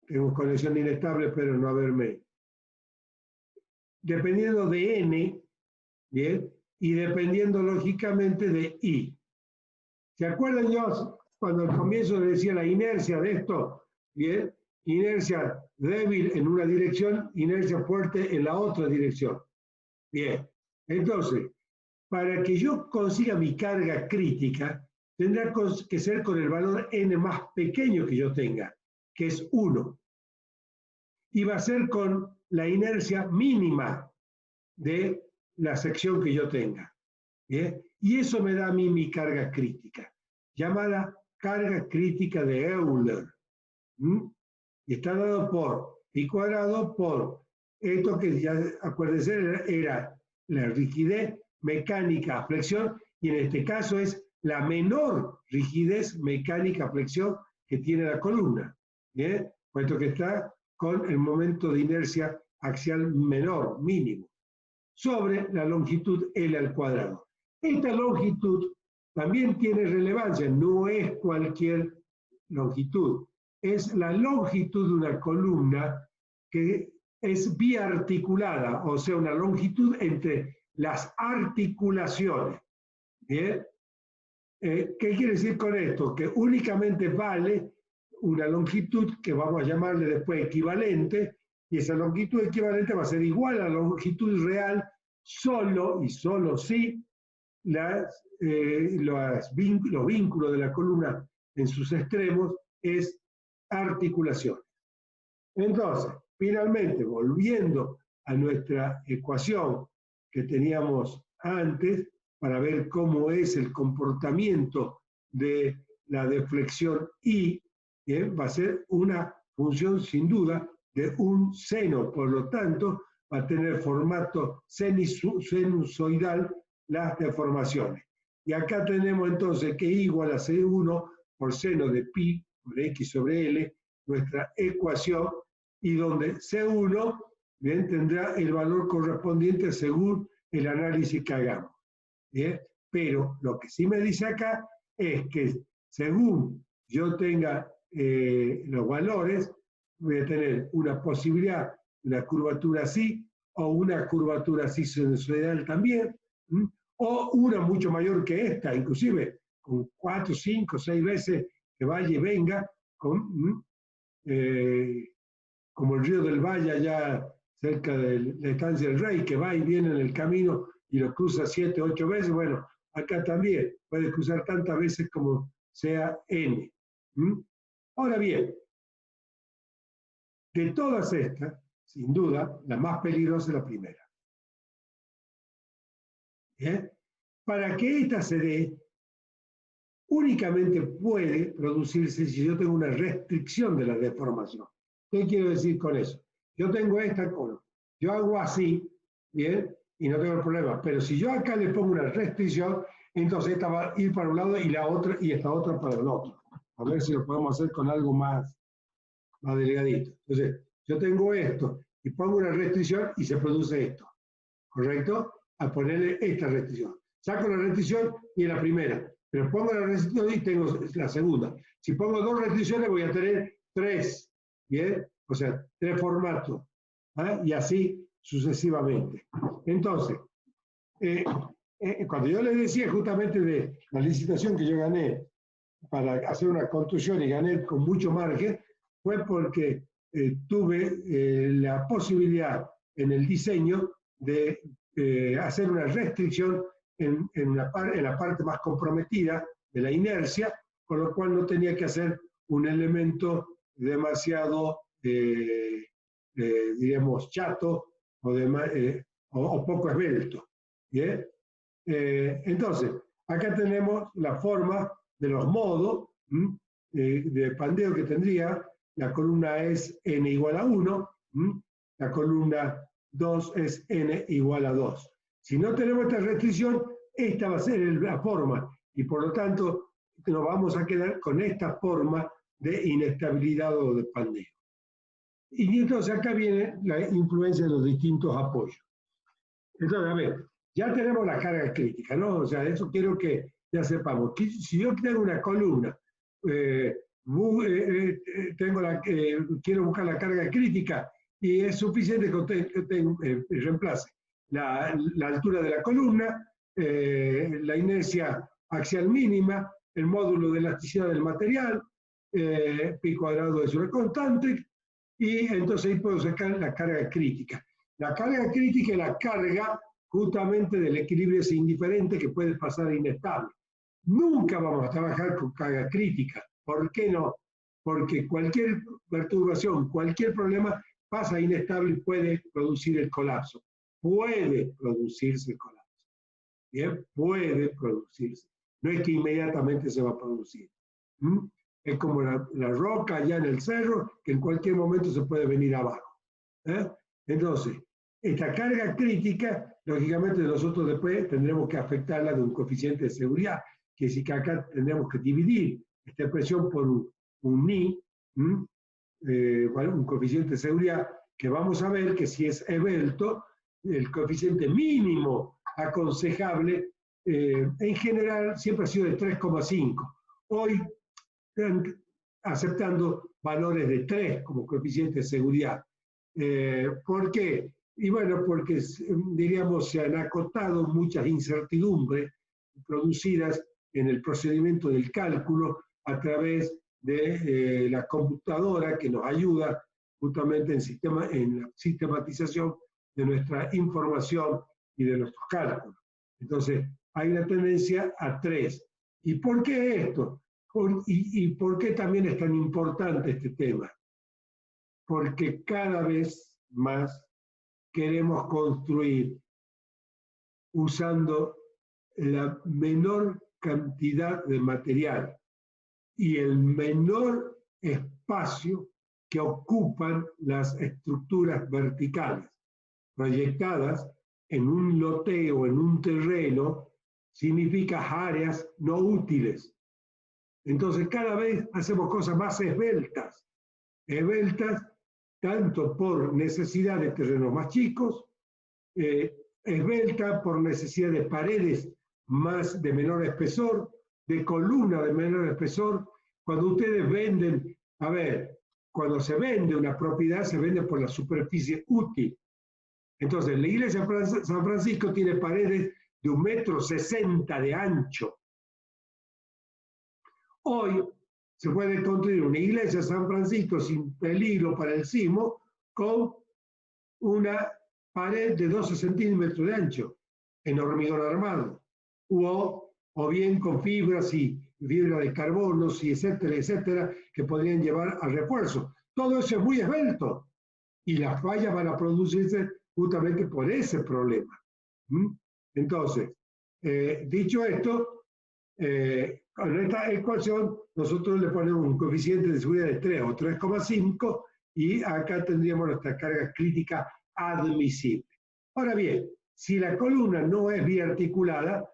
Tengo conexión inestable, pero no haberme. Dependiendo de n, bien, y dependiendo lógicamente de I. ¿Se acuerdan yo cuando al comienzo decía la inercia de esto? Bien, inercia débil en una dirección, inercia fuerte en la otra dirección. Bien, entonces, para que yo consiga mi carga crítica, tendrá que ser con el valor n más pequeño que yo tenga, que es 1. Y va a ser con la inercia mínima de la sección que yo tenga. ¿Bien? Y eso me da a mí mi carga crítica, llamada carga crítica de Euler. Y está dado por pi cuadrado por esto que ya acuérdense era la rigidez mecánica a flexión, y en este caso es la menor rigidez mecánica a flexión que tiene la columna, ¿bien? Puesto que está con el momento de inercia axial menor, mínimo, sobre la longitud L al cuadrado. Esta longitud también tiene relevancia, no es cualquier longitud, es la longitud de una columna que es biarticulada, o sea, una longitud entre las articulaciones. ¿Bien? ¿Qué quiere decir con esto? Que únicamente vale una longitud que vamos a llamarle después equivalente, y esa longitud equivalente va a ser igual a la longitud real solo y solo si los vínculos de la columna en sus extremos es articulación. Entonces, finalmente, volviendo a nuestra ecuación que teníamos antes, para ver cómo es el comportamiento de la deflexión I, va a ser una función sin duda de un seno, por lo tanto, va a tener formato sinusoidal las deformaciones. Y acá tenemos entonces que I igual a C1 por seno de pi por X sobre L, nuestra ecuación, y donde C1 bien, tendrá el valor correspondiente según el análisis que hagamos. ¿Bien? Pero lo que sí me dice acá es que según yo tenga los valores, voy a tener una posibilidad, una curvatura así, o una curvatura así sinusoidal también, o una mucho mayor que esta, inclusive con 4, 5, 6 veces que vaya y venga, como el río del Valle allá cerca de la estancia del Rey, que va y viene en el camino y lo cruza 7, 8 veces. Bueno, acá también puede cruzar tantas veces como sea n. Ahora bien, de todas estas, sin duda, la más peligrosa es la primera. ¿Bien? Para que esta se dé, únicamente puede producirse si yo tengo una restricción de la deformación. ¿Qué quiero decir con eso? Yo tengo esta columna, yo hago así, ¿bien? Y no tengo problema, pero si yo acá le pongo una restricción, entonces esta va a ir para un lado y la otra, y esta otra para el otro. A ver si lo podemos hacer con algo más delgadito. Entonces, yo tengo esto y pongo una restricción y se produce esto, ¿correcto? Al ponerle esta restricción. Saco la restricción y en la primera, pero pongo la restricción y tengo la segunda. Si pongo 2 restricciones voy a tener 3, ¿bien? O sea, 3 formatos. ¿Ah? Y así sucesivamente. Entonces, cuando yo les decía justamente de la licitación que yo gané para hacer una construcción y gané con mucho margen, fue porque tuve la posibilidad en el diseño de hacer una restricción en la parte más comprometida de la inercia, con lo cual no tenía que hacer un elemento demasiado, diríamos, chato o poco esbelto. ¿Bien? Entonces, acá tenemos la forma de los modos de pandeo que tendría. La columna es n igual a 1, la columna 2 es n igual a 2. Si no tenemos esta restricción, esta va a ser la forma, y por lo tanto nos vamos a quedar con esta forma de inestabilidad o de pandeo. Y entonces acá viene la influencia de los distintos apoyos. Entonces, a ver, ya tenemos la carga crítica, ¿no? O sea, eso quiero que ya sepamos. Que si yo tengo una columna, quiero buscar la carga crítica y es suficiente que reemplace la altura de la columna, la inercia axial mínima, el módulo de elasticidad del material, pi cuadrado es una constante, y entonces ahí puedo sacar la carga crítica. La carga crítica es la carga justamente del equilibrio ese indiferente que puede pasar inestable. Nunca vamos a trabajar con carga crítica. ¿Por qué no? Porque cualquier perturbación, cualquier problema pasa inestable y puede producir el colapso. Puede producirse el colapso. Bien, puede producirse. No es que inmediatamente se va a producir. Es como la roca allá en el cerro, que en cualquier momento se puede venir abajo. Entonces, esta carga crítica, lógicamente nosotros después tendremos que afectarla de un coeficiente de seguridad, que es que acá tendremos que dividir esta expresión por un ni, un coeficiente de seguridad, que vamos a ver que si es esbelto, el coeficiente mínimo aconsejable, en general siempre ha sido de 3,5. Hoy, aceptando valores de 3 como coeficiente de seguridad. ¿Por qué? Y bueno, porque diríamos se han acotado muchas incertidumbres producidas en el procedimiento del cálculo a través de la computadora que nos ayuda justamente en la sistematización de nuestra información y de nuestros cálculos. Entonces, hay una tendencia a 3. ¿Y por qué esto? ¿Y por qué también es tan importante este tema? Porque cada vez más queremos construir usando la menor cantidad de material y el menor espacio que ocupan las estructuras verticales proyectadas en un loteo, en un terreno, significa áreas no útiles. Entonces cada vez hacemos cosas más esbeltas tanto por necesidad de terrenos más chicos, esbelta por necesidad de paredes de menor espesor, de columna de menor espesor. Cuando ustedes venden, cuando se vende una propiedad, se vende por la superficie útil. Entonces, la iglesia de San Francisco tiene paredes de 1,60 m de ancho. Hoy se puede construir una iglesia de San Francisco sin peligro para el sismo con una pared de 12 centímetros de ancho en hormigón armado, o bien con fibras y fibra de carbono, y etcétera, etcétera, que podrían llevar al refuerzo. Todo eso es muy esbelto y las fallas van a producirse justamente por ese problema. Entonces, dicho esto, con esta ecuación nosotros le ponemos un coeficiente de seguridad de 3 o 3,5 y acá tendríamos nuestra carga crítica admisible. Ahora bien, si la columna no es biarticulada,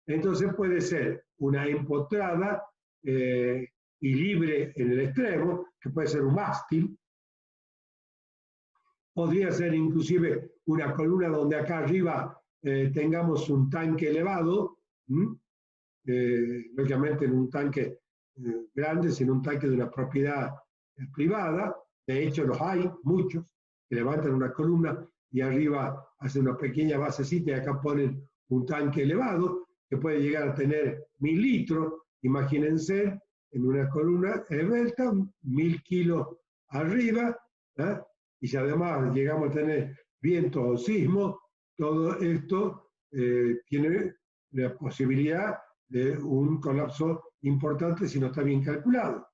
entonces puede ser una empotrada y libre en el extremo, que puede ser un mástil. Podría ser inclusive una columna donde acá arriba tengamos un tanque elevado, lógicamente en un tanque grande, sino un tanque de una propiedad privada. De hecho, los hay muchos que levantan una columna y arriba hace una pequeña basecita y acá ponen un tanque elevado que puede llegar a tener 1000 litros. Imagínense en una columna esbelta, 1000 kilos arriba, ¿eh? Y si además llegamos a tener viento o sismo, todo esto tiene la posibilidad de un colapso importante si no está bien calculado.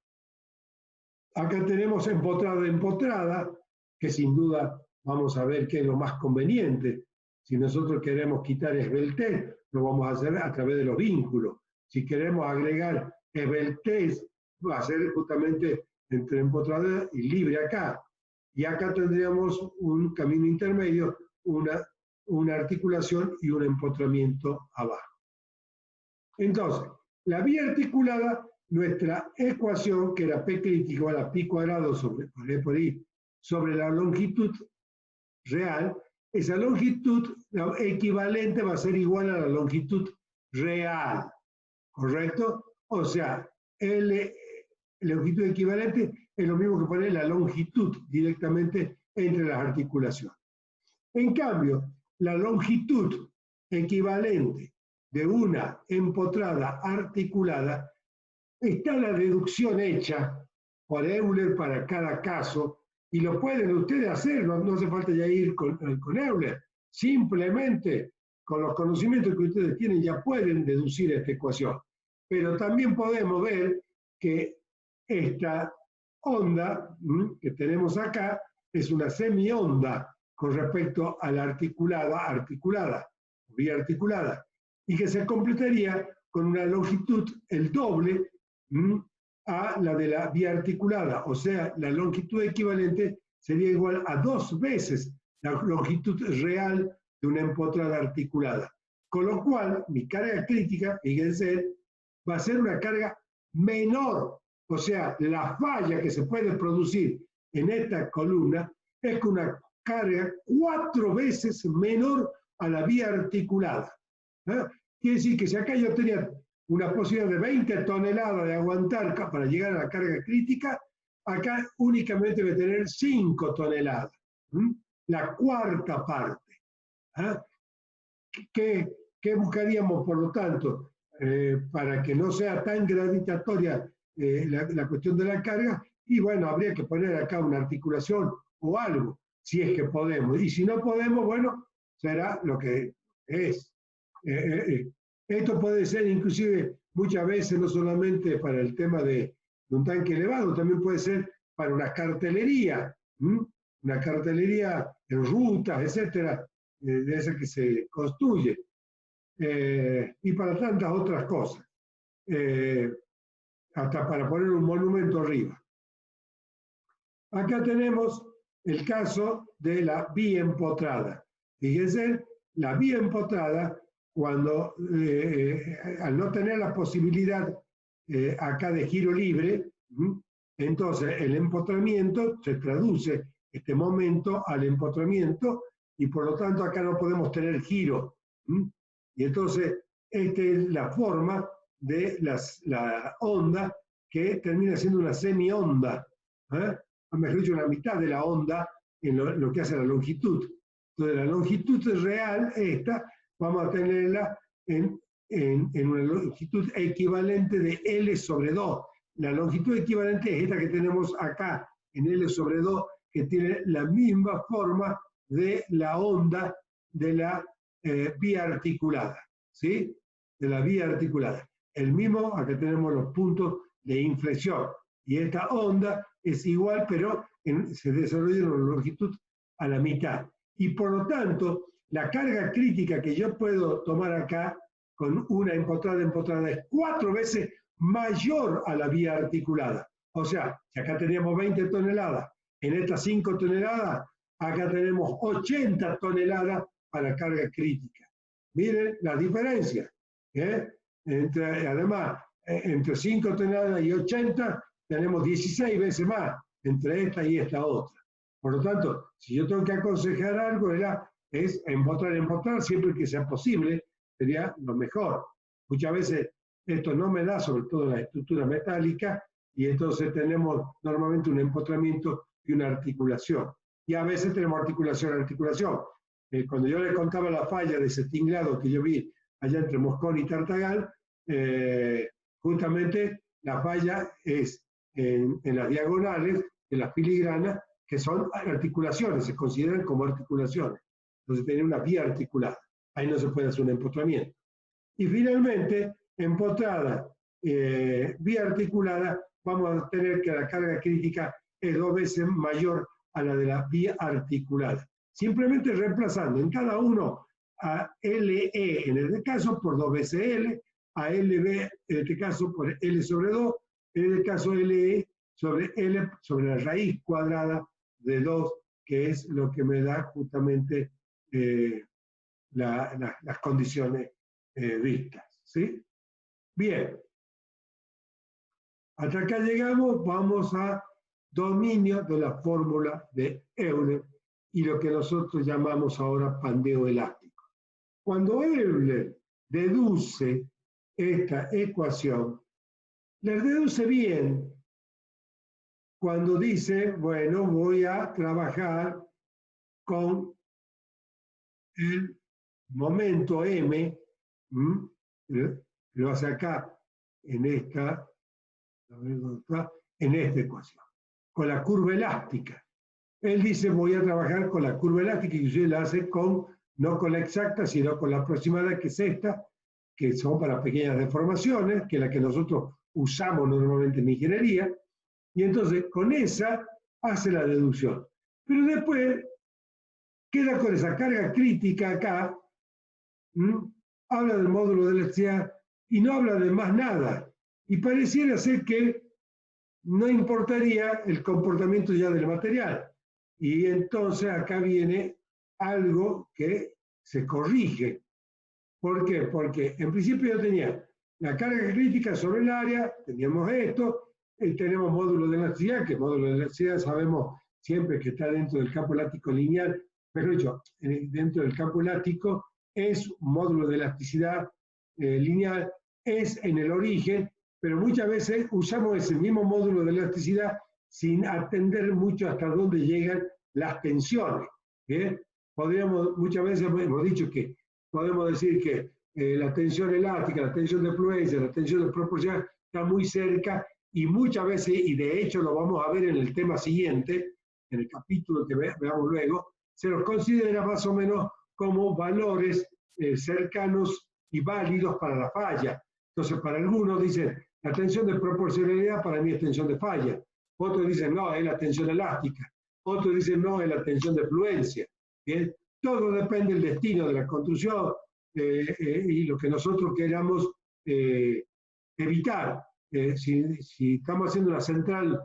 Acá tenemos empotrada, que sin duda vamos a ver qué es lo más conveniente. Si nosotros queremos quitar esbeltez, lo vamos a hacer a través de los vínculos. Si queremos agregar esbeltez, va a ser justamente entre empotrada y libre acá. Y acá tendríamos un camino intermedio, una articulación y un empotramiento abajo. Entonces, la vía articulada, nuestra ecuación, que era P crítico igual a pi cuadrado sobre la longitud real, esa longitud equivalente va a ser igual a la longitud real, ¿correcto? O sea, la longitud equivalente es lo mismo que poner la longitud directamente entre las articulaciones. En cambio, la longitud equivalente de una empotrada articulada está la deducción hecha por Euler para cada caso, y lo pueden ustedes hacer, no hace falta ya ir con Euler, simplemente con los conocimientos que ustedes tienen ya pueden deducir esta ecuación. Pero también podemos ver que esta onda que tenemos acá es una semionda con respecto a la vía articulada, y que se completaría con una longitud el doble a la de la vía articulada, o sea, la longitud equivalente sería igual a 2 veces la longitud real de una empotrada articulada. Con lo cual, mi carga crítica, fíjense, va a ser una carga menor, o sea, la falla que se puede producir en esta columna es con una carga 4 veces menor a la vía articulada. Quiere decir que si acá yo tenía una posibilidad de 20 toneladas de aguantar para llegar a la carga crítica, acá únicamente voy a tener 5 toneladas, la cuarta parte. ¿Qué buscaríamos, por lo tanto, para que no sea tan gravitatoria la cuestión de la carga? Y bueno, habría que poner acá una articulación o algo, si es que podemos. Y si no podemos, bueno, será lo que es. Esto puede ser inclusive muchas veces no solamente para el tema de un tanque elevado, también puede ser para una cartelería en rutas, etcétera, de esa que se construye, y para tantas otras cosas, hasta para poner un monumento arriba. Acá tenemos el caso de la vía empotrada. Fíjense, la vía empotrada, cuando al no tener la posibilidad acá de giro libre, entonces el empotramiento se traduce este momento al empotramiento, y por lo tanto acá no podemos tener giro. Y entonces esta es la forma de la onda, que termina siendo una semionda, mejor dicho, una mitad de la onda en lo que hace a la longitud. Entonces la longitud real, esta, vamos a tenerla en una longitud equivalente de L sobre 2. La longitud equivalente es esta que tenemos acá, en L sobre 2, que tiene la misma forma de la onda de la vía articulada, ¿sí? De la vía articulada. El mismo, acá tenemos los puntos de inflexión. Y esta onda es igual, pero se desarrolla en una longitud a la mitad. Y por lo tanto, la carga crítica que yo puedo tomar acá con una empotrada es 4 veces mayor a la vía articulada. O sea, si acá teníamos 20 toneladas, en estas 5 toneladas, acá tenemos 80 toneladas para carga crítica. Miren la diferencia. Además, entre 5 toneladas y 80, tenemos 16 veces más entre esta y esta otra. Por lo tanto, si yo tengo que aconsejar algo, es empotrar siempre que sea posible, sería lo mejor. Muchas veces esto no me da, sobre todo en la estructura metálica, y entonces tenemos normalmente un empotramiento y una articulación. y a veces tenemos articulación a articulación. Cuando yo les contaba la falla de ese tinglado que yo vi allá entre Moscón y Tartagal, justamente la falla es en las diagonales de las filigranas, que son articulaciones, se consideran como articulaciones. Entonces tiene una vía articulada. Ahí no se puede hacer un empotramiento. Y finalmente, empotrada, vía articulada, vamos a tener que la carga crítica es 2 veces mayor a la de la vía articulada. Simplemente reemplazando en cada uno a LE en este caso por 2 veces L, a LB en este caso por L sobre 2, en este caso LE sobre L sobre la raíz cuadrada de 2, que es lo que me da justamente las condiciones vistas. ¿Sí? Bien. Hasta acá llegamos, vamos a dominio de la fórmula de Euler y lo que nosotros llamamos ahora pandeo elástico. Cuando Euler deduce esta ecuación, la deduce bien cuando dice, bueno, voy a trabajar con el momento M, lo hace acá, en esta ecuación, con la curva elástica. Él dice, voy a trabajar con la curva elástica y usted la hace no con la exacta, sino con la aproximada, que es esta, que son para pequeñas deformaciones, que es la que nosotros usamos normalmente en ingeniería, y entonces con esa hace la deducción. Pero después queda con esa carga crítica acá, habla del módulo de elasticidad y no habla de más nada. Y pareciera ser que no importaría el comportamiento ya del material. Y entonces acá viene algo que se corrige. ¿Por qué? Porque en principio yo tenía la carga crítica sobre el área, teníamos esto, y tenemos módulo de elasticidad, que el módulo de elasticidad sabemos siempre que está dentro del campo elástico lineal, mejor dicho, dentro del campo elástico es un módulo de elasticidad lineal, es en el origen, pero muchas veces usamos ese mismo módulo de elasticidad sin atender mucho hasta dónde llegan las tensiones. ¿Bien? Muchas veces hemos dicho que podemos decir que la tensión elástica, la tensión de fluencia, la tensión de proporcional está muy cerca y muchas veces, y de hecho lo vamos a ver en el tema siguiente, en el capítulo que veamos luego, se los considera más o menos como valores cercanos y válidos para la falla. Entonces, para algunos dicen, la tensión de proporcionalidad para mí es tensión de falla. Otros dicen, no, es la tensión elástica. Otros dicen, no, es la tensión de fluencia. ¿Bien? Todo depende del destino de la construcción y lo que nosotros queramos evitar. Si estamos haciendo una central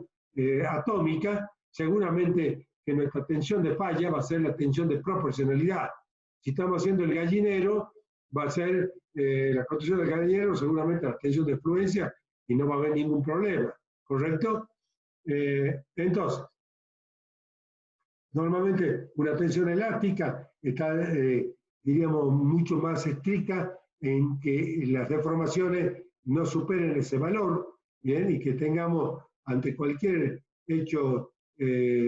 atómica, seguramente que nuestra tensión de falla va a ser la tensión de proporcionalidad. Si estamos haciendo el gallinero, va a ser la construcción del gallinero, seguramente la tensión de fluencia y no va a haber ningún problema, ¿correcto? Entonces, normalmente una tensión elástica está, diríamos, mucho más estricta en que las deformaciones no superen ese valor, ¿bien? Y que tengamos ante cualquier hecho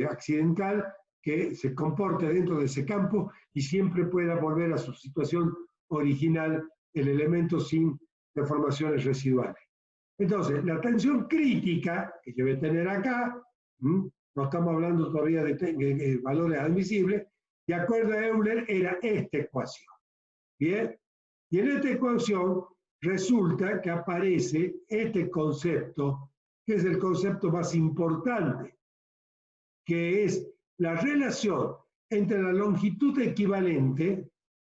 accidental que se comporte dentro de ese campo y siempre pueda volver a su situación original el elemento sin deformaciones residuales. Entonces, la tensión crítica que yo voy a tener acá, no estamos hablando todavía de valores admisibles, de acuerdo a Euler era esta ecuación. ¿Bien? Y en esta ecuación resulta que aparece este concepto, que es el concepto más importante, que es la relación entre la longitud equivalente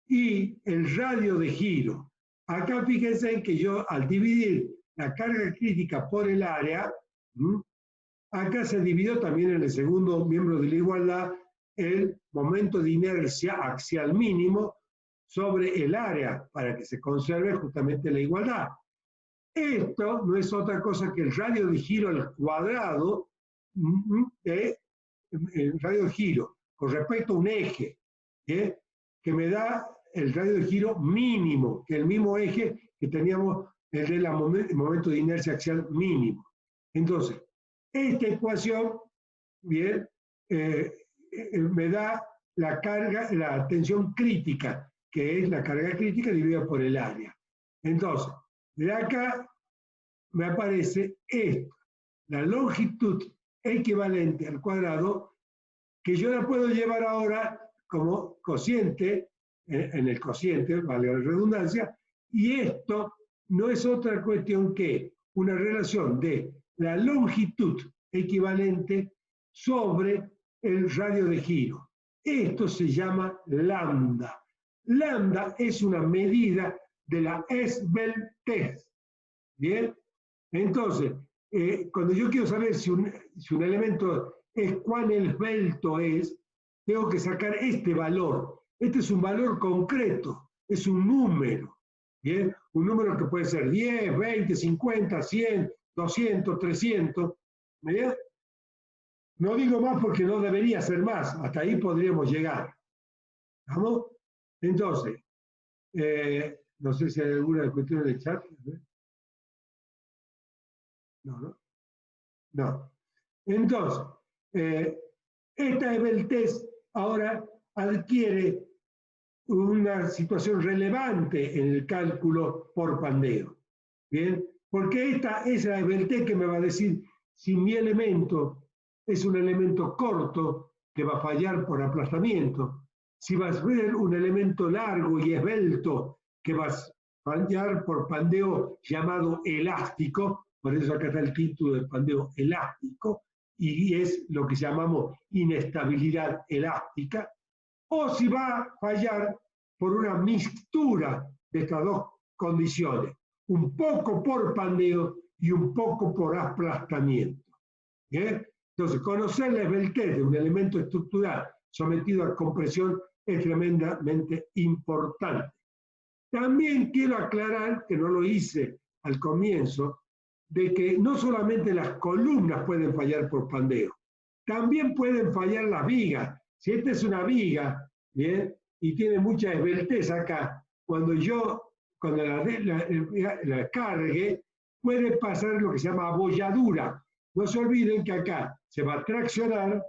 y el radio de giro. Acá fíjense que yo al dividir la carga crítica por el área, acá se dividió también en el segundo miembro de la igualdad el momento de inercia axial mínimo sobre el área para que se conserve justamente la igualdad. Esto no es otra cosa que el radio de giro al cuadrado el radio de giro con respecto a un eje, que me da el radio de giro mínimo, que es el mismo eje que teníamos el momento de inercia axial mínimo. Entonces, esta ecuación, bien, me da la carga, la tensión crítica, que es la carga crítica dividida por el área. Entonces, de acá me aparece esto, la longitud equivalente al cuadrado, que yo la puedo llevar ahora como cociente, en el cociente, vale la redundancia, y esto no es otra cuestión que una relación de la longitud equivalente sobre el radio de giro. Esto se llama lambda. Lambda es una medida de la esbeltez. ¿Bien? Entonces, cuando yo quiero saber si un elemento es cuán esbelto es, tengo que sacar este valor. Este es un valor concreto, es un número. ¿Bien? Un número que puede ser 10, 20, 50, 100, 200, 300. ¿Bien? No digo más porque no debería ser más. Hasta ahí podríamos llegar. ¿Vamos? Entonces, no sé si hay alguna cuestión del chat. No. Entonces, esta esbeltez ahora adquiere una situación relevante en el cálculo por pandeo. ¿Bien? Porque esta es la esbeltez que me va a decir si mi elemento es un elemento corto que va a fallar por aplastamiento, si va a ser un elemento largo y esbelto que va a fallar por pandeo llamado elástico, por eso acá está el título de pandeo elástico, y es lo que llamamos inestabilidad elástica, o si va a fallar por una mixtura de estas dos condiciones, un poco por pandeo y un poco por aplastamiento. ¿Bien? Entonces, conocer la esbeltez de un elemento estructural sometido a compresión es tremendamente importante. También quiero aclarar, que no lo hice al comienzo, de que no solamente las columnas pueden fallar por pandeo, también pueden fallar las vigas. Si esta es una viga, ¿bien? Y tiene mucha esbeltez acá, cuando la cargue, puede pasar lo que se llama abolladura. No se olviden que acá se va a traccionar,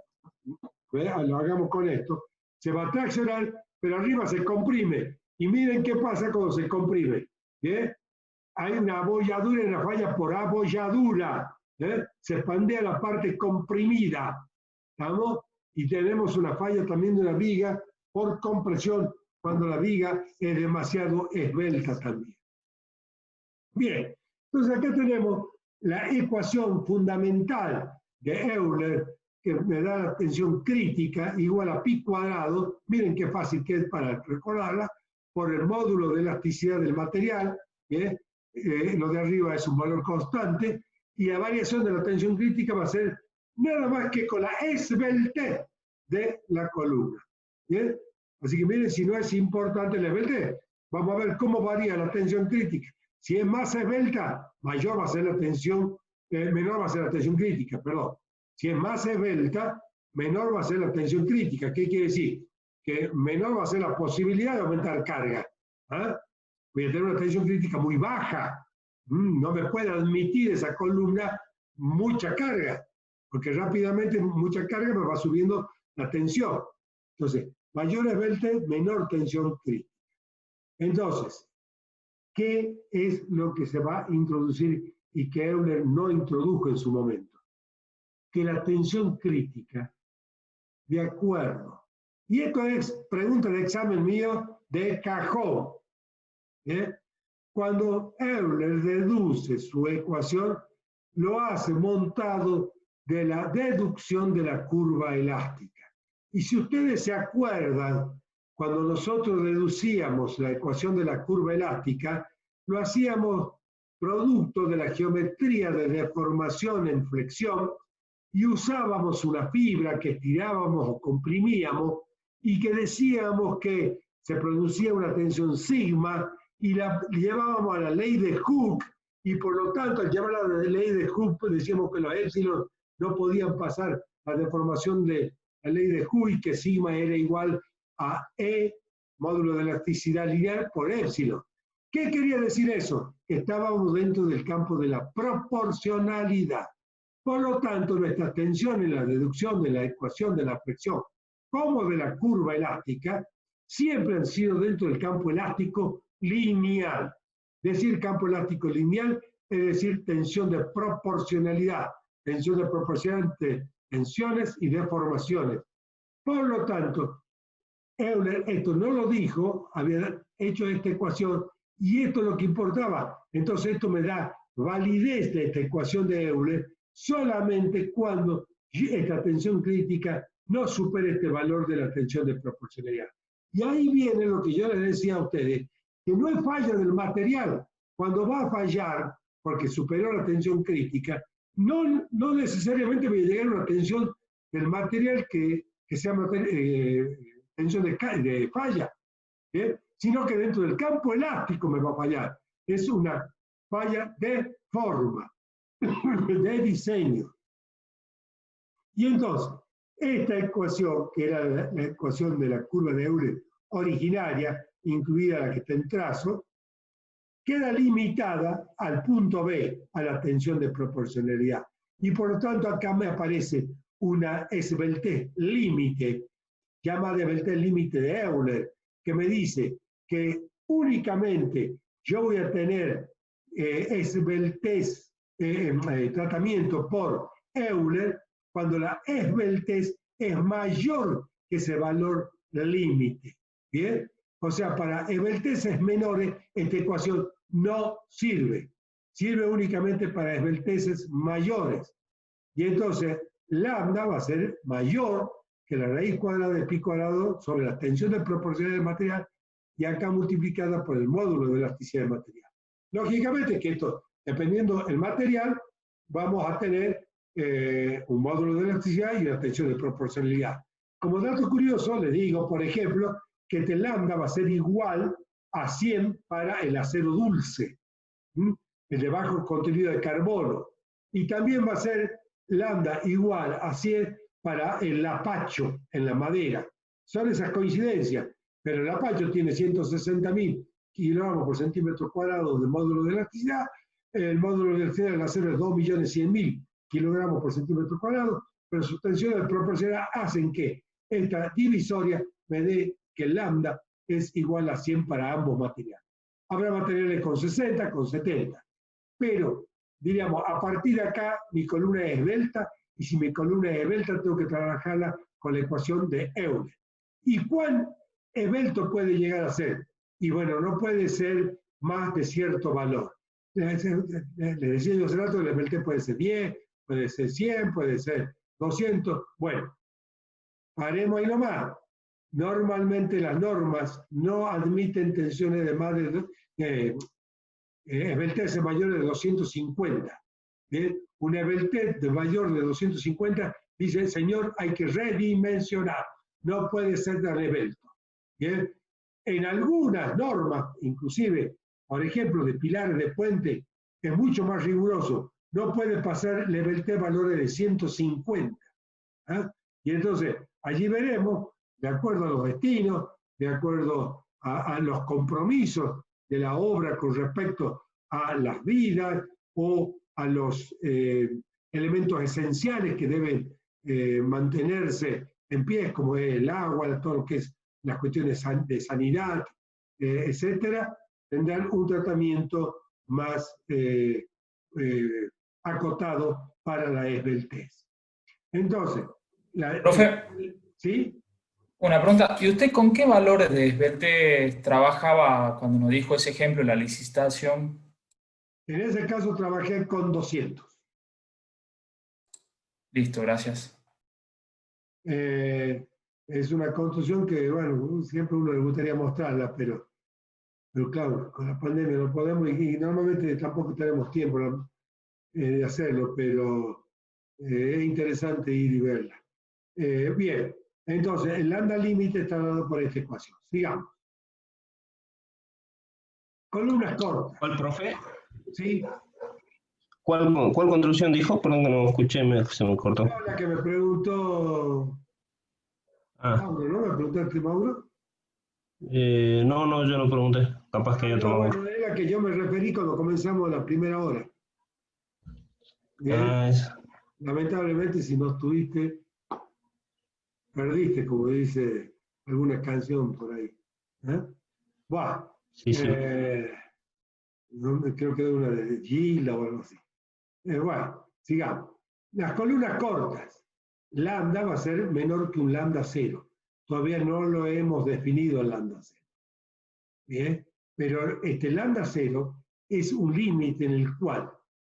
lo hagamos con esto, se va a traccionar, pero arriba se comprime. Y miren qué pasa cuando se comprime. ¿Bien? Hay una abolladura y una falla por abolladura. Se expandea la parte comprimida. ¿Estamos? Y tenemos una falla también de una viga por compresión cuando la viga es demasiado esbelta también. Bien, entonces acá tenemos la ecuación fundamental de Euler, que me da la tensión crítica igual a pi cuadrado, miren qué fácil que es para recordarla, por el módulo de elasticidad del material, lo de arriba es un valor constante, y la variación de la tensión crítica va a ser nada más que con la esbeltez de la columna. ¿Bien? Así que miren, si no es importante la esbeltez, vamos a ver cómo varía la tensión crítica. Si es más esbelta, mayor va a ser la tensión, menor va a ser la tensión crítica, perdón. Si es más esbelta, menor va a ser la tensión crítica. ¿Qué quiere decir? Que menor va a ser la posibilidad de aumentar carga. ¿Ah? Voy a tener una tensión crítica muy baja. No me puede admitir esa columna mucha carga, porque rápidamente mucha carga me va subiendo la tensión. Entonces, mayor esbeltez, menor tensión crítica. Entonces, ¿qué es lo que se va a introducir y que Euler no introdujo en su momento? Que la tensión crítica, de acuerdo, y esto es pregunta de examen mío de cajón, cuando Euler deduce su ecuación, lo hace montado de la deducción de la curva elástica. Y si ustedes se acuerdan, cuando nosotros deducíamos la ecuación de la curva elástica, lo hacíamos producto de la geometría de deformación en flexión y usábamos una fibra que estirábamos o comprimíamos y que decíamos que se producía una tensión sigma y la llevábamos a la ley de Hooke y por lo tanto al llevar a la ley de Hooke decíamos que los épsilon no podían pasar la deformación de la ley de Hooke y que sigma era igual a E módulo de elasticidad lineal por épsilon. ¿Qué quería decir eso? Que estábamos dentro del campo de la proporcionalidad. Por lo tanto, nuestra tensión en la deducción de la ecuación de la flexión como de la curva elástica, siempre han sido dentro del campo elástico lineal. Decir campo elástico lineal es decir tensión de proporcionalidad, tensión de proporcionalidad entre tensiones y deformaciones. Por lo tanto, Euler esto no lo dijo, había hecho esta ecuación y esto es lo que importaba. Entonces esto me da validez de esta ecuación de Euler solamente cuando esta tensión crítica no supere este valor de la tensión de proporcionalidad. Y ahí viene lo que yo les decía a ustedes, que no es falla del material. Cuando va a fallar, porque superó la tensión crítica, no necesariamente va a llegar a una tensión del material que sea tensión de falla, sino que dentro del campo elástico me va a fallar. Es una falla de forma, de diseño. Y entonces, esta ecuación, que era la ecuación de la curva de Euler originaria, incluida la que está en trazo, queda limitada al punto B, a la tensión de proporcionalidad. Y por lo tanto acá me aparece una esbeltez límite, llamada esbeltez límite de Euler, que me dice que únicamente yo voy a tener esbeltez, tratamiento por Euler, cuando la esbeltez es mayor que ese valor límite. ¿Bien? O sea, para esbelteces menores, esta ecuación no sirve. Sirve únicamente para esbelteces mayores. Y entonces, lambda va a ser mayor que la raíz cuadrada de pi cuadrado sobre la tensión de proporcionalidad del material y acá multiplicada por el módulo de elasticidad del material. Lógicamente que esto, dependiendo del material, vamos a tener un módulo de elasticidad y una tensión de proporcionalidad. Como dato curioso, les digo, por ejemplo, que este lambda va a ser igual a 100 para el acero dulce, el de bajo contenido de carbono. Y también va a ser lambda igual a 100 para el lapacho en la madera. Son esas coincidencias, pero el lapacho tiene 160.000 kilogramos por centímetro cuadrado de módulo de elasticidad, el módulo de elasticidad del acero es 2.100.000 kilogramos por centímetro cuadrado, pero sus tensiones de proporcionalidad hacen que esta divisoria me dé que el lambda es igual a 100 para ambos materiales. Habrá materiales con 60, con 70, pero diríamos, a partir de acá mi columna es esbelta, y si mi columna es esbelta tengo que trabajarla con la ecuación de Euler. ¿Y cuán esbelto puede llegar a ser? Y bueno, no puede ser más de cierto valor. Les decía yo hace rato, el esbeltez puede ser 10, puede ser 100, puede ser 200. Bueno, haremos ahí nomás. Normalmente las normas no admiten tensiones de más de esbeltez mayores de 250. ¿Bien? Una esbeltez de mayor de 250 dice, señor, hay que redimensionar, no puede ser tan esbelto. ¿Bien? En algunas normas, inclusive, por ejemplo, de pilares de puente, es mucho más riguroso, no puede pasar la esbeltez valores de 150. ¿Ah? Y entonces, allí veremos, de acuerdo a los destinos, de acuerdo a los compromisos de la obra con respecto a las vidas o a los elementos esenciales que deben mantenerse en pie, como es el agua, todo lo que es las cuestiones de sanidad, etcétera, tendrán un tratamiento más acotado para la esbeltez. Entonces, Profe, ¿sí? una pregunta. ¿Y usted con qué valores de esbeltez trabajaba cuando nos dijo ese ejemplo, la licitación? En ese caso trabajé con 200. Listo, gracias. Es una construcción que, bueno, siempre uno le gustaría mostrarla, pero claro, con la pandemia no podemos y normalmente tampoco tenemos tiempo de hacerlo, pero es interesante ir y verla. Bien, entonces el lambda límite está dado por esta ecuación. Sigamos. Columnas cortas. ¿Cuál, profe? ¿Sí? ¿Cuál construcción dijo? Perdón que no escuché, se me cortó. No, la que me preguntó Mauro, ¿no? ¿Me preguntaste, Mauro? No, yo no pregunté. Capaz que hay otro Mauro. Bueno, es la que yo me referí cuando comenzamos la primera hora. Bien. Esa. Lamentablemente, si no estuviste, perdiste, como dice alguna canción por ahí. Bueno, Sí, sí. creo que era una de Gila o algo así. Bueno, sigamos. Las columnas cortas. Lambda va a ser menor que un lambda cero. Todavía no lo hemos definido el lambda cero. ¿Bien? Pero este lambda cero es un límite en el cual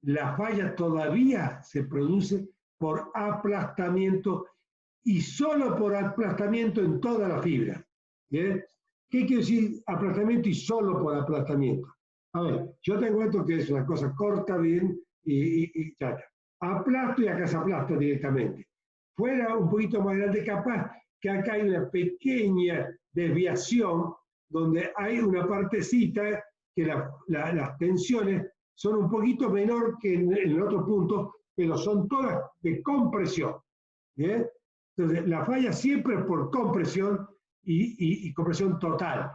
la falla todavía se produce por aplastamiento y solo por aplastamiento en toda la fibra. ¿Bien? ¿Qué quiere decir aplastamiento y solo por aplastamiento? A ver, yo tengo esto que es una cosa corta, bien, y ya. Aplasto y acá se aplasta directamente. Fuera un poquito más grande, capaz que acá hay una pequeña desviación donde hay una partecita que las tensiones son un poquito menor que en el otro punto, pero son todas de compresión. ¿Bien? Entonces, la falla siempre es por compresión y compresión total.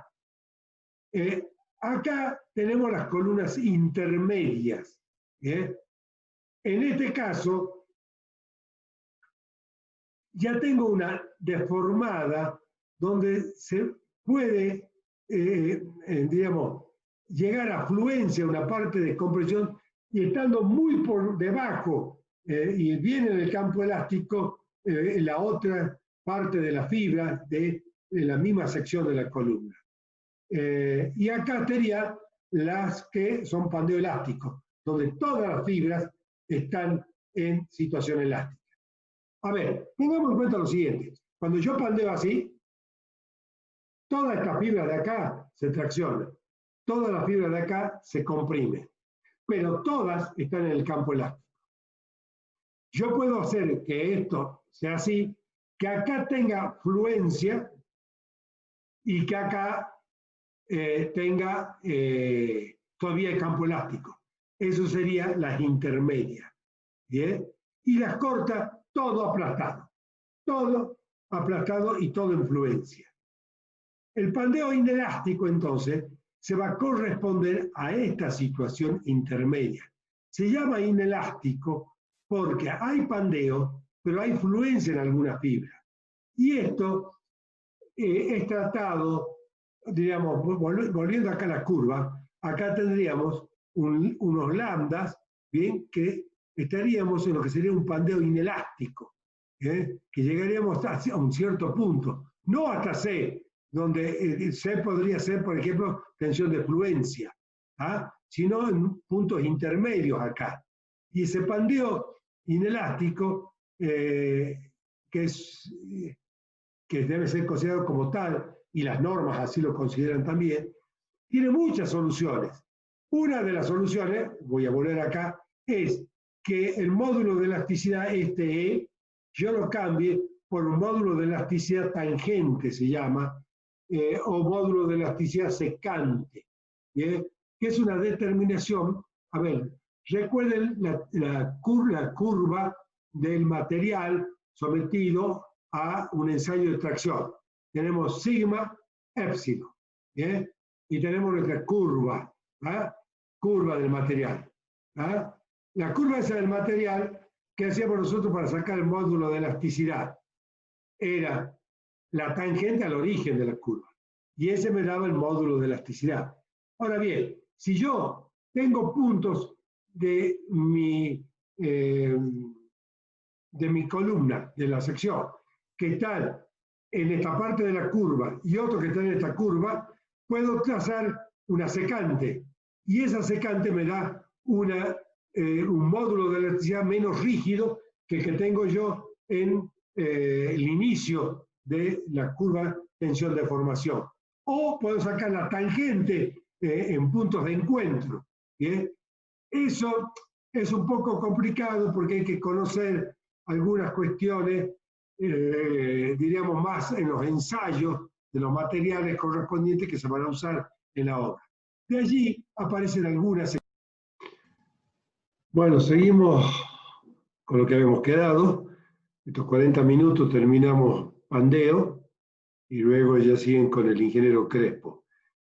Acá tenemos las columnas intermedias. ¿Bien? En este caso, ya tengo una deformada donde se puede, digamos, llegar a fluencia, una parte de compresión, y estando muy por debajo y bien en el campo elástico, la otra parte de la fibra de la misma sección de la columna. Y acá serían las que son pandeo elástico, donde todas las fibras están en situación elástica. A ver, tengamos en cuenta lo siguiente. Cuando yo pandeo así, toda esta fibra de acá se tracciona, toda la fibra de acá se comprime, pero todas están en el campo elástico. Yo puedo hacer que esto sea así, que acá tenga fluencia y que acá tenga todavía el campo elástico. Eso serían las intermedias. ¿Bien? Y las cortas, todo aplastado. Todo aplastado y todo en fluencia. El pandeo inelástico, entonces, se va a corresponder a esta situación intermedia. Se llama inelástico porque hay pandeo, pero hay fluencia en alguna fibra. Y esto es tratado, digamos, volviendo acá a la curva, acá tendríamos unos lambdas, ¿bien? Que estaríamos en lo que sería un pandeo inelástico, que llegaríamos a un cierto punto, no hasta C, donde C podría ser, por ejemplo, tensión de fluencia, sino en puntos intermedios acá. Y ese pandeo inelástico, que debe ser considerado como tal, y las normas así lo consideran también, tiene muchas soluciones. Una de las soluciones, voy a volver acá, es que el módulo de elasticidad, este E, yo lo cambie por un módulo de elasticidad tangente, se llama, o módulo de elasticidad secante, ¿bien? Que es una determinación. A ver, recuerden la curva del material sometido a un ensayo de tracción. Tenemos sigma, épsilon, ¿bien? Y tenemos nuestra curva, curva del material. La curva esa del material, ¿qué hacíamos nosotros para sacar el módulo de elasticidad? Era la tangente al origen de la curva. Y ese me daba el módulo de elasticidad. Ahora bien, si yo tengo puntos de mi columna, de la sección, que están en esta parte de la curva y otro que está en esta curva, puedo trazar una secante. Y esa secante me da un módulo de elasticidad menos rígido que el que tengo yo en el inicio de la curva tensión-deformación. O puedo sacar la tangente en puntos de encuentro. ¿Bien? Eso es un poco complicado porque hay que conocer algunas cuestiones, diríamos más en los ensayos de los materiales correspondientes que se van a usar en la obra. De allí aparecen algunas. Bueno, seguimos con lo que habíamos quedado. Estos 40 minutos terminamos pandeo y luego ya siguen con el ingeniero Crespo.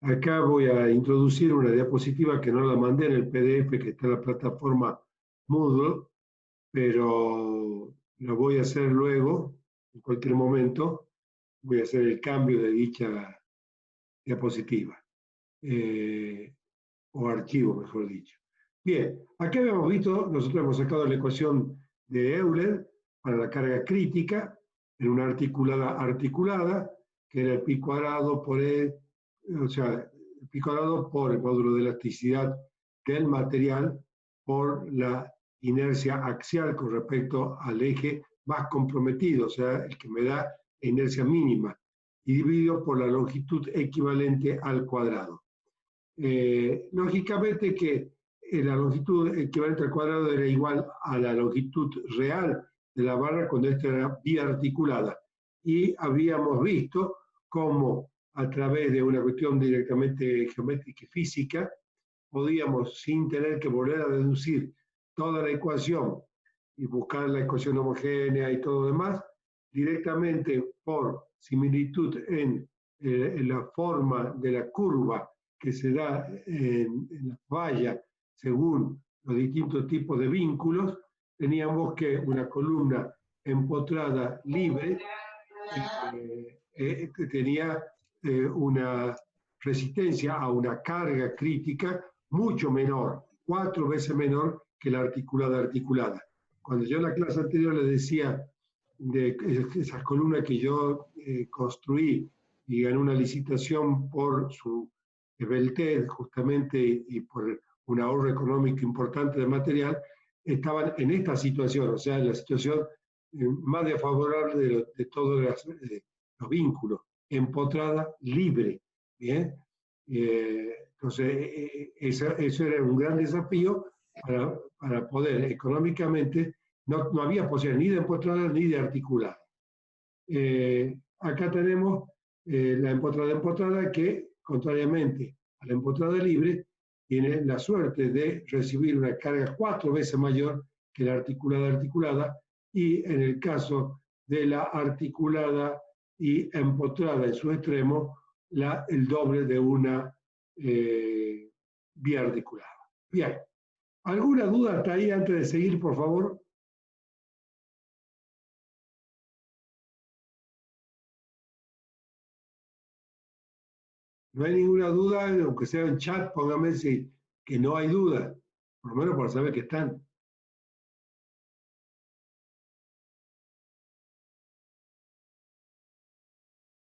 Acá voy a introducir una diapositiva que no la mandé en el PDF que está en la plataforma Moodle, pero lo voy a hacer luego, en cualquier momento voy a hacer el cambio de dicha diapositiva, o archivo, mejor dicho. Bien, aquí habíamos visto, nosotros hemos sacado la ecuación de Euler para la carga crítica en una articulada, que era el pi cuadrado por el pi cuadrado por el módulo de elasticidad del material por la inercia axial con respecto al eje más comprometido, o sea, el que me da la inercia mínima, y dividido por la longitud equivalente al cuadrado. Lógicamente que la longitud equivalente al cuadrado era igual a la longitud real de la barra cuando esta era biarticulada. Y habíamos visto cómo a través de una cuestión directamente geométrica y física podíamos, sin tener que volver a deducir toda la ecuación y buscar la ecuación homogénea y todo lo demás, directamente por similitud en la forma de la curva que se da en la falla según los distintos tipos de vínculos, teníamos que una columna empotrada libre que tenía una resistencia a una carga crítica mucho menor, 4 veces menor que la articulada. Cuando yo en la clase anterior les decía de esas columnas que yo construí y gané una licitación por su esbeltez justamente y por un ahorro económico importante de material, estaban en esta situación, o sea, en la situación más desfavorable de todos los vínculos, empotrada libre. ¿Bien? Entonces, eso era un gran desafío para poder económicamente, no había posibilidad ni de empotrada ni de articulada. Acá tenemos la empotrada que, contrariamente a la empotrada libre, tiene la suerte de recibir una carga 4 veces mayor que la articulada, y en el caso de la articulada y empotrada en su extremo, el doble de una biarticulada. Bien, ¿alguna duda hasta ahí antes de seguir, por favor? No hay ninguna duda, aunque sea en chat, póngame si que no hay duda, por lo menos para saber que están.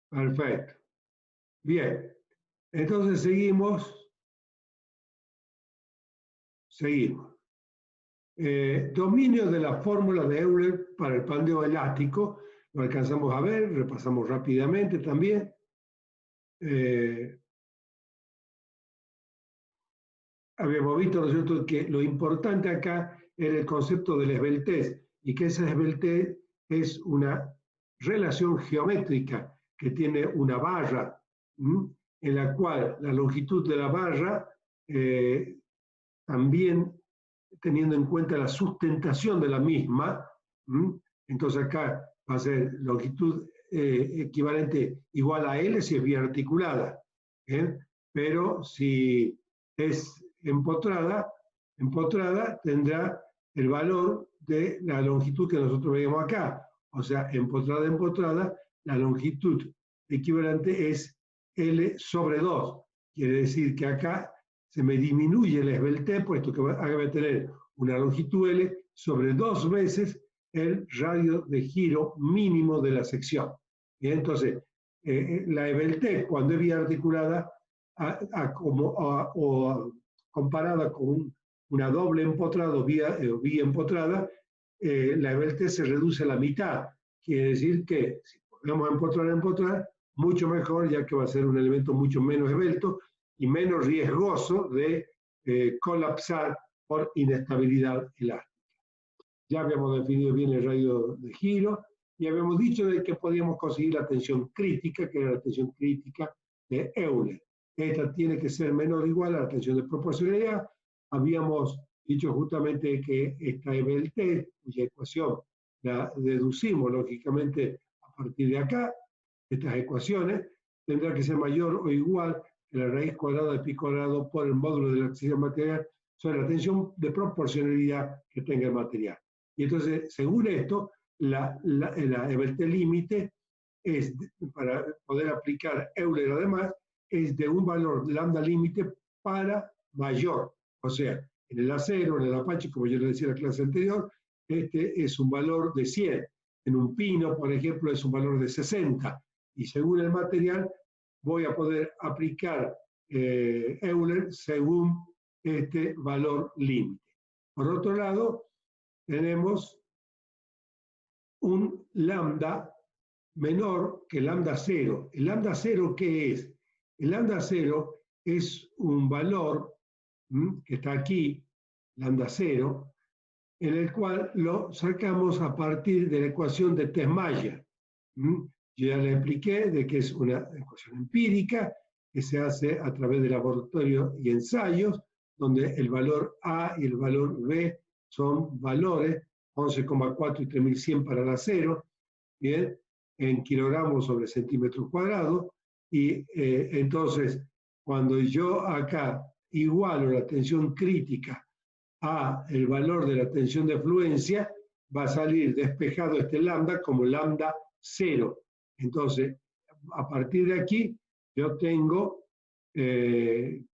Perfecto. Bien, entonces seguimos. Dominio de la fórmula de Euler para el pandeo elástico, lo alcanzamos a ver, repasamos rápidamente también. Habíamos visto, ¿no es cierto?, que lo importante acá era el concepto de la esbeltez, y que esa esbeltez es una relación geométrica que tiene una barra, en la cual la longitud de la barra también teniendo en cuenta la sustentación de la misma, entonces acá va a ser longitud equivalente igual a L si es biarticulada, pero si es empotrada tendrá el valor de la longitud que nosotros veíamos acá, o sea, empotrada, la longitud equivalente es L sobre 2, quiere decir que acá se me disminuye la esbeltez, puesto que va a tener una longitud L sobre 2 veces el radio de giro mínimo de la sección. Y entonces, la esbeltez, cuando es biarticulada, comparada con una doble empotrada o biempotrada, la esbeltez se reduce a la mitad. Quiere decir que si podemos empotrar, mucho mejor, ya que va a ser un elemento mucho menos esbelto y menos riesgoso de colapsar por inestabilidad elástica. Ya habíamos definido bien el radio de giro y habíamos dicho de que podíamos conseguir la tensión crítica, que era la tensión crítica de Euler. Esta tiene que ser menor o igual a la tensión de proporcionalidad. Habíamos dicho justamente que esta esbeltez, cuya ecuación la deducimos lógicamente a partir de acá, estas ecuaciones, tendrá que ser mayor o igual que la raíz cuadrada de pi cuadrado por el módulo de la elasticidad material sobre la tensión de proporcionalidad que tenga el material. Y entonces, según esto, la EBT límite es, para poder aplicar Euler además, es de un valor lambda límite para mayor. O sea, en el acero, en el Apache, como yo le decía en la clase anterior, este es un valor de 100. En un pino, por ejemplo, es un valor de 60. Y según el material, voy a poder aplicar Euler según este valor límite. Por otro lado, tenemos un lambda menor que lambda 0. ¿El lambda 0 qué es? El lambda 0 es un valor que está aquí, lambda 0, en el cual lo sacamos a partir de la ecuación de Tess-Mayer. Yo ya le expliqué de que es una ecuación empírica que se hace a través de laboratorio y ensayos, donde el valor A y el valor B son valores, 11,4 y 3100 para el acero, ¿bien? En kilogramos sobre centímetro cuadrado, y entonces cuando yo acá igualo la tensión crítica a el valor de la tensión de fluencia, va a salir despejado este lambda como lambda 0. Entonces, a partir de aquí, yo tengo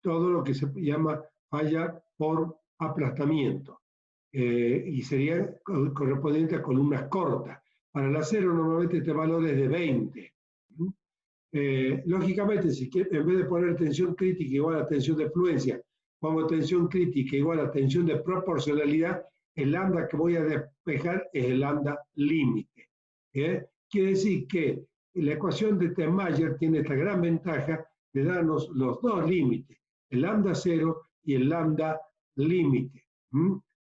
todo lo que se llama falla por aplastamiento, y sería correspondiente a columnas cortas. Para el acero normalmente este valor es de 20. Lógicamente, si en vez de poner tensión crítica igual a tensión de fluencia, pongo tensión crítica igual a tensión de proporcionalidad, el lambda que voy a despejar es el lambda límite. Quiere decir que la ecuación de Tess-Mayer tiene esta gran ventaja de darnos los dos límites, el lambda 0 y el lambda límite,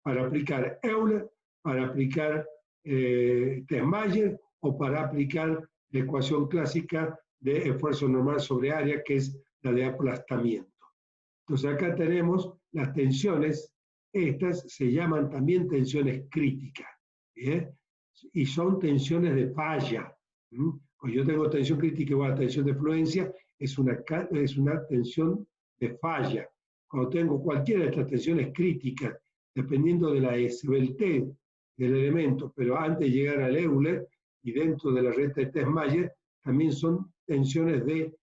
para aplicar Euler, para aplicar Tess-Mayer o para aplicar la ecuación clásica de esfuerzo normal sobre área, que es la de aplastamiento. Entonces acá tenemos las tensiones, estas se llaman también tensiones críticas, y son tensiones de falla. Pues yo tengo tensión crítica igual a tensión de fluencia, es una tensión de falla. Cuando tengo cualquiera de estas tensiones críticas, dependiendo de la esbeltez del elemento, pero antes de llegar al Euler y dentro de la recta de Tess-Mayer, también son tensiones de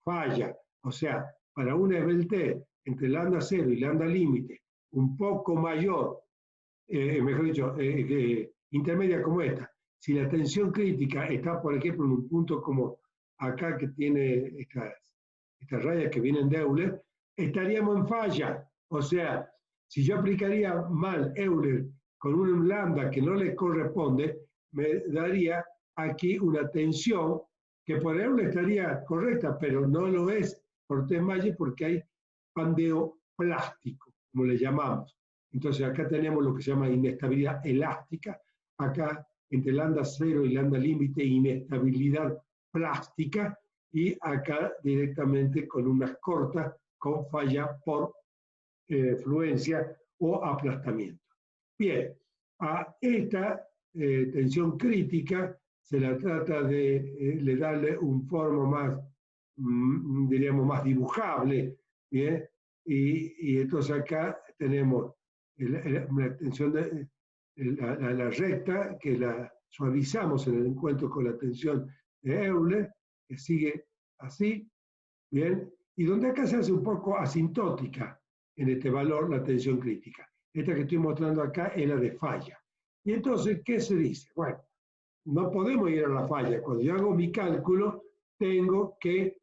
falla. O sea, para una esbeltez entre lambda 0 y lambda límite un poco mayor, mejor dicho, intermedia como esta, si la tensión crítica está, por ejemplo, en un punto como acá que tiene estas rayas que vienen de Euler, estaríamos en falla. O sea, si yo aplicaría mal Euler con un lambda que no le corresponde, me daría aquí una tensión que por Euler estaría correcta, pero no lo es por Tess-Mayer porque hay pandeo plástico, como le llamamos. Entonces acá tenemos lo que se llama inestabilidad elástica, acá entre lambda 0 y lambda límite, inestabilidad plástica, y acá directamente columnas cortas con falla por fluencia o aplastamiento. Bien, a esta tensión crítica se la trata de darle un forma más, diríamos, más dibujable, ¿bien? Y entonces acá tenemos una tensión de la recta, que la suavizamos en el encuentro con la tensión de Euler, que sigue así, ¿bien? Y donde acá se hace un poco asintótica en este valor la tensión crítica. Esta que estoy mostrando acá es la de falla. Y entonces, ¿qué se dice? Bueno, no podemos ir a la falla. Cuando yo hago mi cálculo, tengo que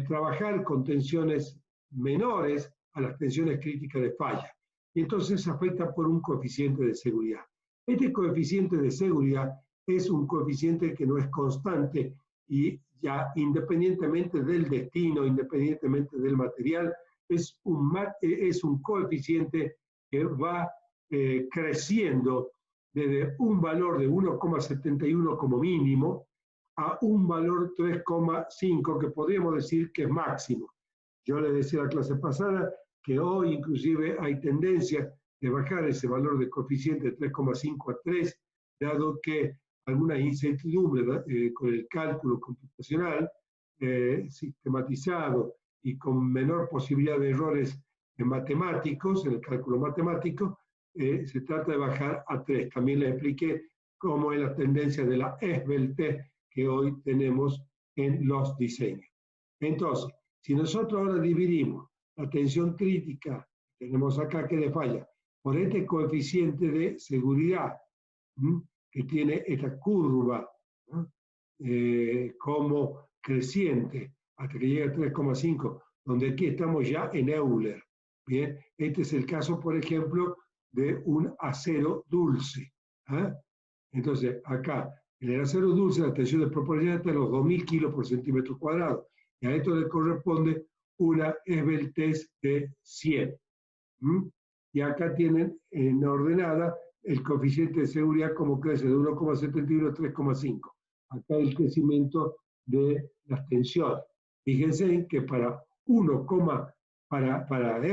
trabajar con tensiones menores a las tensiones críticas de falla. Y entonces se afecta por un coeficiente de seguridad. Este coeficiente de seguridad es un coeficiente que no es constante y ya independientemente del destino, independientemente del material, es un coeficiente que va creciendo desde un valor de 1,71 como mínimo a un valor 3,5 que podríamos decir que es máximo. Yo les decía la clase pasada que hoy inclusive hay tendencia de bajar ese valor de coeficiente de 3,5 a 3, dado que alguna incertidumbre con el cálculo computacional sistematizado y con menor posibilidad de errores matemáticos, en el cálculo matemático, se trata de bajar a 3. También les expliqué como es la tendencia de la esbeltez que hoy tenemos en los diseños. Entonces, si nosotros ahora dividimos la tensión crítica, tenemos acá que de falla, por este coeficiente de seguridad, que tiene esta curva, ¿no? Como creciente, hasta que llega a 3,5, donde aquí estamos ya en Euler. Bien, este es el caso, por ejemplo, de un acero dulce. Entonces, acá, en el acero dulce, la tensión de proporcionalidad está en los 2000 kilos por centímetro cuadrado. Y a esto le corresponde una esbeltez de 100. Y acá tienen en ordenada el coeficiente de seguridad como crece de 1,71 a 3,5. Acá el crecimiento de las tensiones. Fíjense que para para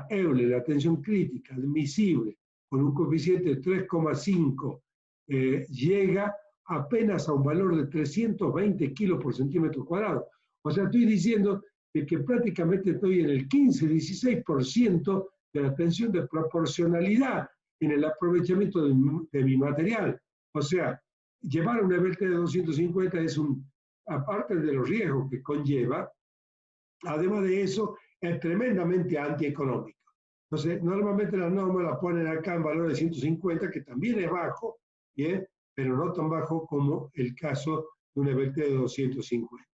Euler la tensión crítica admisible con un coeficiente de 3,5 llega apenas a un valor de 320 kilos por centímetro cuadrado. O sea, estoy diciendo que prácticamente estoy en el 15-16% de la tensión de proporcionalidad en el aprovechamiento de mi material. O sea, llevar una esbeltez de 250 es aparte de los riesgos que conlleva, además de eso, es tremendamente antieconómico. Entonces, normalmente las normas las ponen acá en valor de 150, que también es bajo, ¿bien? Pero no tan bajo como el caso de una esbeltez de 250.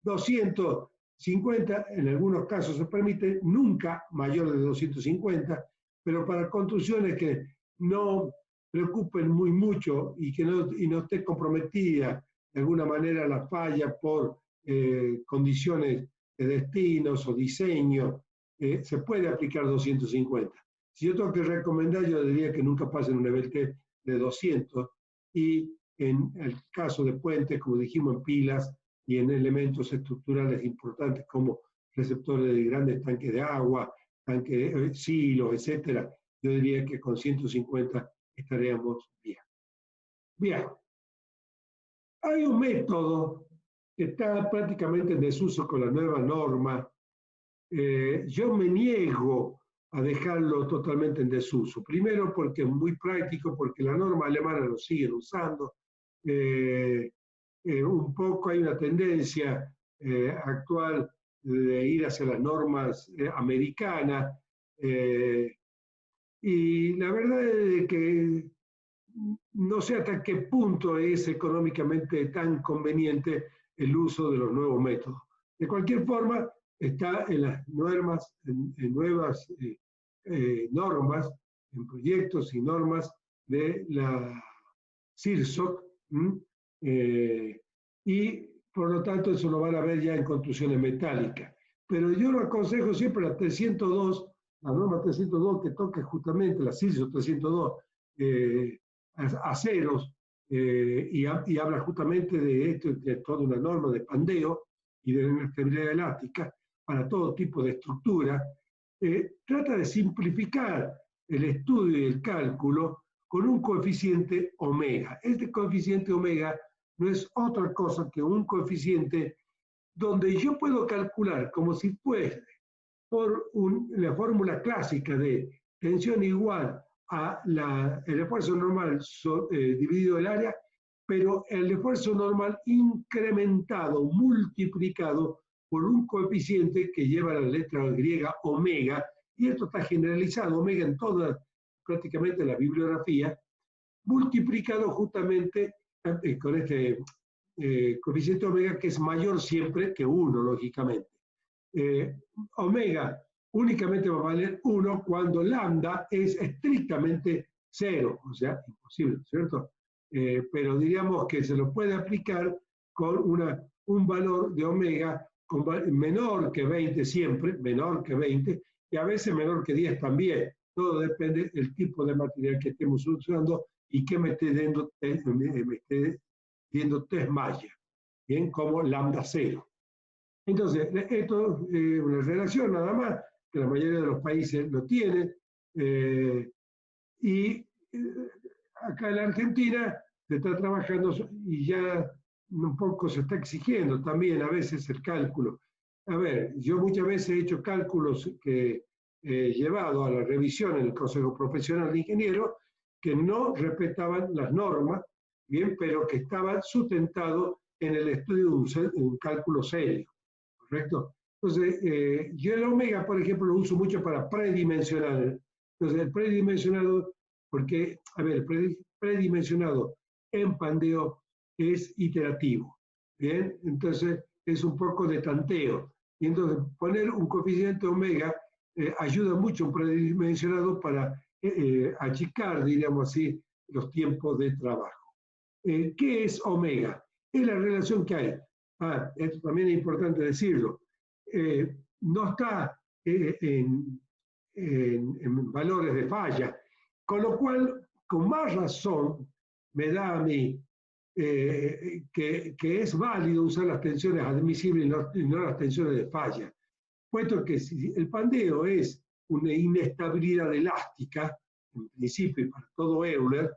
250 en algunos casos se permite, nunca mayor de 250, pero para construcciones que no preocupen muy mucho y que no esté comprometida de alguna manera la falla por condiciones de destinos o diseño, se puede aplicar 250. Si yo tengo que recomendar, yo diría que nunca pasen un esbeltez de 200, y en el caso de puentes, como dijimos, en pilas y en elementos estructurales importantes como receptores de grandes tanques de agua, silos, etcétera, yo diría que con 150 estaríamos bien. Bien. Hay un método que está prácticamente en desuso con la nueva norma. Yo me niego a dejarlo totalmente en desuso. Primero porque es muy práctico, porque la norma alemana lo siguen usando. Un poco hay una tendencia actual de ir hacia las normas americanas. Y la verdad es que no sé hasta qué punto es económicamente tan conveniente el uso de los nuevos métodos. De cualquier forma, está en las normas, en nuevas normas, en proyectos y normas de la CIRSOC, y por lo tanto eso lo van a ver ya en construcciones metálicas. Pero yo lo aconsejo siempre la 302, la norma 302 que toca justamente la CIRSOC 302, aceros, y habla justamente de esto, de toda una norma de pandeo y de inestabilidad elástica para todo tipo de estructura. Trata de simplificar el estudio y el cálculo con un coeficiente omega. Este coeficiente omega no es otra cosa que un coeficiente donde yo puedo calcular como si fuese por la fórmula clásica de tensión igual a el esfuerzo normal dividido el área, pero el esfuerzo normal incrementado, multiplicado por un coeficiente que lleva la letra griega omega, y esto está generalizado, omega en toda prácticamente la bibliografía, multiplicado justamente con este coeficiente omega, que es mayor siempre que 1, lógicamente. Omega únicamente va a valer 1 cuando lambda es estrictamente 0, o sea, imposible, ¿cierto? Pero diríamos que se lo puede aplicar con un valor de omega menor que 20 siempre, menor que 20, y a veces menor que 10 también. Todo depende del tipo de material que estemos usando y que me esté dando test malla, bien, como lambda 0. Entonces, esto es una relación nada más, que la mayoría de los países lo tienen, y acá en la Argentina se está trabajando y ya un poco se está exigiendo también a veces el cálculo. A ver, yo muchas veces he hecho cálculos que he llevado a la revisión en el Consejo Profesional de Ingenieros, que no respetaban las normas, bien, pero que estaban sustentados en el estudio de un cálculo serio, ¿correcto? Entonces, yo el omega, por ejemplo, lo uso mucho para predimensionar. Entonces, el predimensionado, porque, a ver, predimensionado en Pandeo es iterativo, ¿bien? Entonces, es un poco de tanteo. Y entonces, poner un coeficiente omega ayuda mucho a un predimensionado para achicar, diríamos así, los tiempos de trabajo. ¿Qué es omega? Es la relación que hay. Esto también es importante decirlo. No está en valores de falla, con lo cual, con más razón, me da a mí que es válido usar las tensiones admisibles y no las tensiones de falla, puesto que si el pandeo es una inestabilidad elástica, en principio y para todo Euler,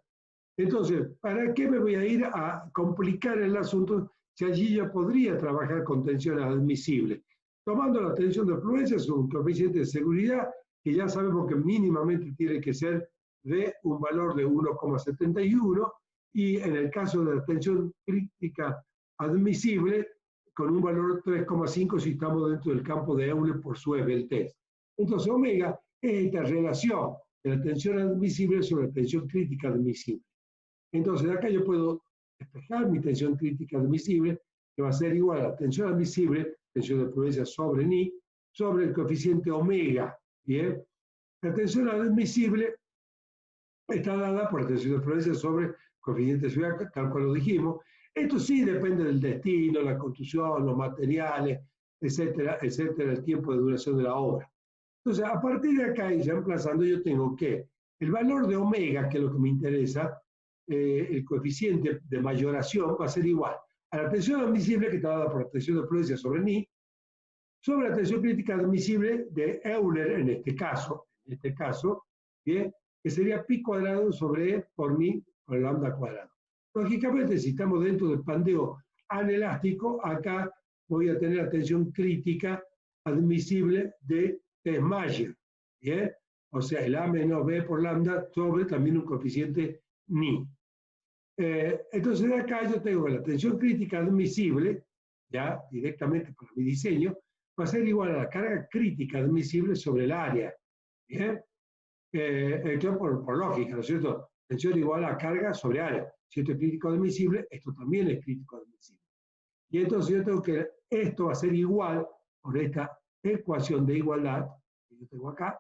entonces, ¿para qué me voy a ir a complicar el asunto si allí yo podría trabajar con tensiones admisibles? Tomando la tensión de fluencia es un coeficiente de seguridad que ya sabemos que mínimamente tiene que ser de un valor de 1,71 y en el caso de la tensión crítica admisible con un valor 3,5 si estamos dentro del campo de Euler por su Ebel test. Entonces, omega es esta relación de la tensión admisible sobre la tensión crítica admisible. Entonces, acá yo puedo despejar mi tensión crítica admisible, que va a ser igual a la tensión admisible, tensión de prudencia sobre ni, sobre el coeficiente omega. ¿Bien? La tensión admisible está dada por la tensión de prudencia sobre coeficiente de seguridad, tal cual lo dijimos. Esto sí depende del destino, la construcción, los materiales, etcétera, etcétera, el tiempo de duración de la obra. Entonces, a partir de acá y reemplazando, yo tengo que el valor de omega, que es lo que me interesa, el coeficiente de mayoración va a ser igual a la tensión admisible que está dada por la tensión de prudencia sobre ni, sobre la tensión crítica admisible de Euler en este caso, ¿bien? Que sería pi cuadrado sobre E por ni por lambda cuadrado. Lógicamente, si estamos dentro del pandeo anelástico, acá voy a tener la tensión crítica admisible de Tesmayer, ¿bien? O sea, el A menos B por lambda sobre también un coeficiente ni. Entonces, de acá yo tengo la tensión crítica admisible, ya directamente para mi diseño, va a ser igual a la carga crítica admisible sobre el área. ¿Bien? Esto por lógica, ¿no es cierto? Tensión igual a carga sobre área. Si esto es crítico admisible, esto también es crítico admisible. Y entonces yo tengo que, esto va a ser igual por esta ecuación de igualdad que yo tengo acá,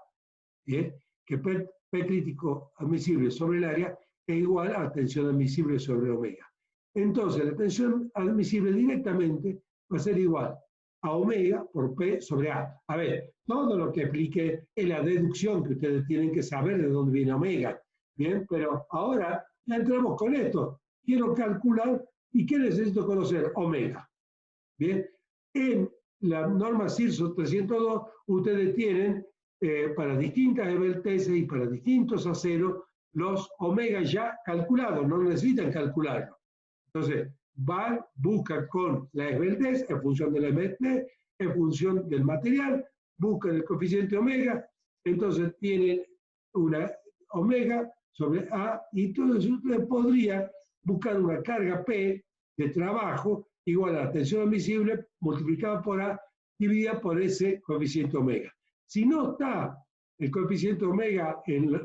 ¿bien? Que P crítico admisible sobre el área es igual a la tensión admisible sobre omega. Entonces, la tensión admisible directamente va a ser igual a omega por P sobre A. A ver, todo lo que expliqué es la deducción que ustedes tienen que saber de dónde viene omega. Bien, pero ahora ya entramos con esto. Quiero calcular y ¿qué necesito conocer? Omega. Bien, en la norma CIRSO 302 ustedes tienen para distintas Ebel test y para distintos aceros los omega ya calculados, no necesitan calcularlo. Entonces, van, buscan con la Ebel test en función de la Ebel test, en función del material, buscan el coeficiente omega, entonces tienen una omega sobre A y entonces ustedes podrían buscar una carga P de trabajo igual a la tensión admisible multiplicada por A dividida por ese coeficiente omega. Si no está el coeficiente omega en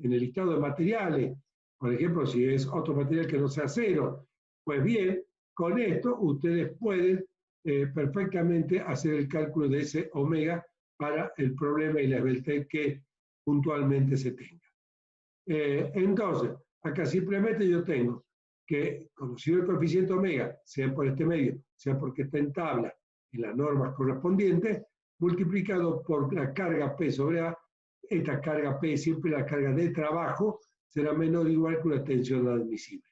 el listado de materiales, por ejemplo, si es otro material que no sea acero, pues bien, con esto ustedes pueden perfectamente hacer el cálculo de ese omega para el problema y la esbeltez que puntualmente se tenga. Entonces, acá simplemente yo tengo que, conocido el coeficiente omega, sea por este medio, sea porque está en tabla en las normas correspondientes, multiplicado por la carga P sobre A, esta carga P, siempre la carga de trabajo, será menor o igual que una tensión admisible.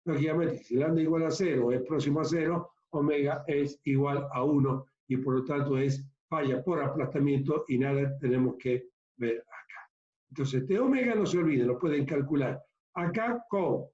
Lógicamente, si lambda igual a 0 o es próximo a 0, omega es igual a 1 y por lo tanto es falla por aplastamiento y nada tenemos que ver acá. Entonces, este omega no se olvide, lo pueden calcular acá con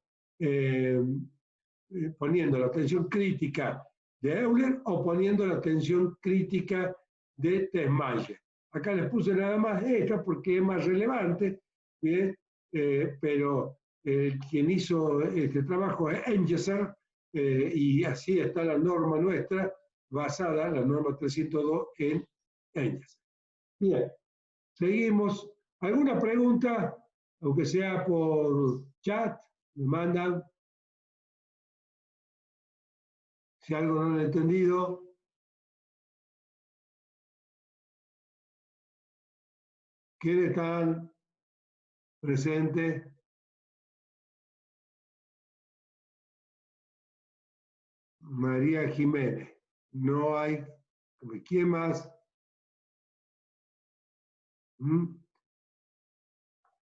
poniendo la tensión crítica de Euler o poniendo la tensión crítica de Tesmayer. Acá les puse nada más esta porque es más relevante, ¿bien? Pero quien hizo este trabajo es Engeser, y así está la norma nuestra, basada, la norma 302, en Engeser. Bien, seguimos. ¿Alguna pregunta? Aunque sea por chat, me mandan. Si algo no lo he entendido. ¿Quiénes están presentes? María Jiménez. No hay. ¿Quién más?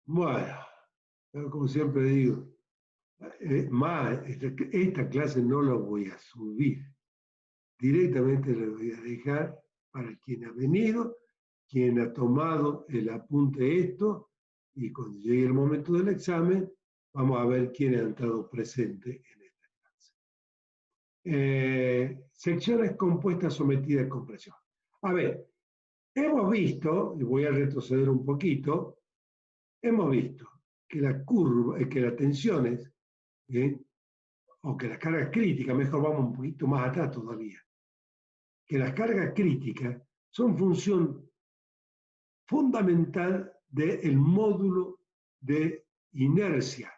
Bueno, como siempre digo, esta clase no la voy a subir. Directamente la voy a dejar para quien ha venido, quien ha tomado el apunte esto, y cuando llegue el momento del examen, vamos a ver quiénes han estado presentes en esta clase. Secciones compuestas sometidas a compresión. A ver, hemos visto, y voy a retroceder un poquito, hemos visto que la curva, que las tensiones, o que las cargas críticas, mejor vamos un poquito más atrás todavía, que las cargas críticas son función fundamental del módulo de inercia,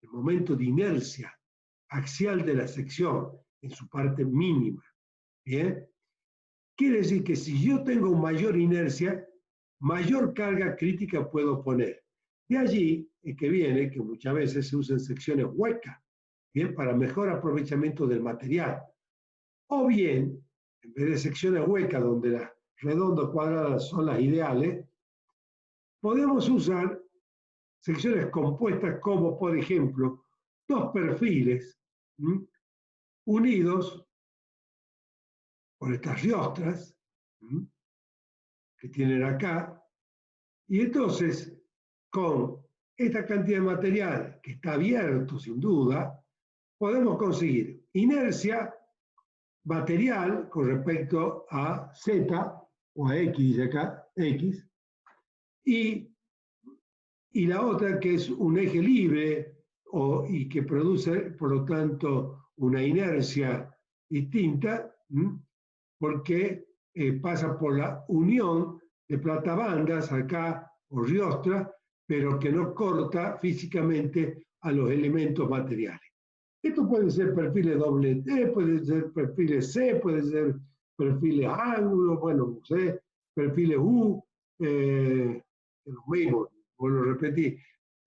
el momento de inercia axial de la sección en su parte mínima. ¿Bien? Quiere decir que si yo tengo mayor inercia, mayor carga crítica puedo poner. De allí es que viene que muchas veces se usan secciones huecas, ¿bien? Para mejor aprovechamiento del material. O bien, en vez de secciones huecas donde las redondas cuadradas son las ideales, podemos usar secciones compuestas como, por ejemplo, dos perfiles unidos por estas riostras que tienen acá, y entonces con esta cantidad de material que está abierto sin duda, podemos conseguir inercia material con respecto a Z o a X, de acá, X, y la otra que es un eje libre y que produce, por lo tanto, una inercia distinta, porque pasa por la unión de platabandas acá o riostra, pero que no corta físicamente a los elementos materiales. Esto puede ser perfiles doble T, puede ser perfiles C, puede ser perfiles ángulo, bueno, C, perfiles U, los mismos, vuelvo a repetir.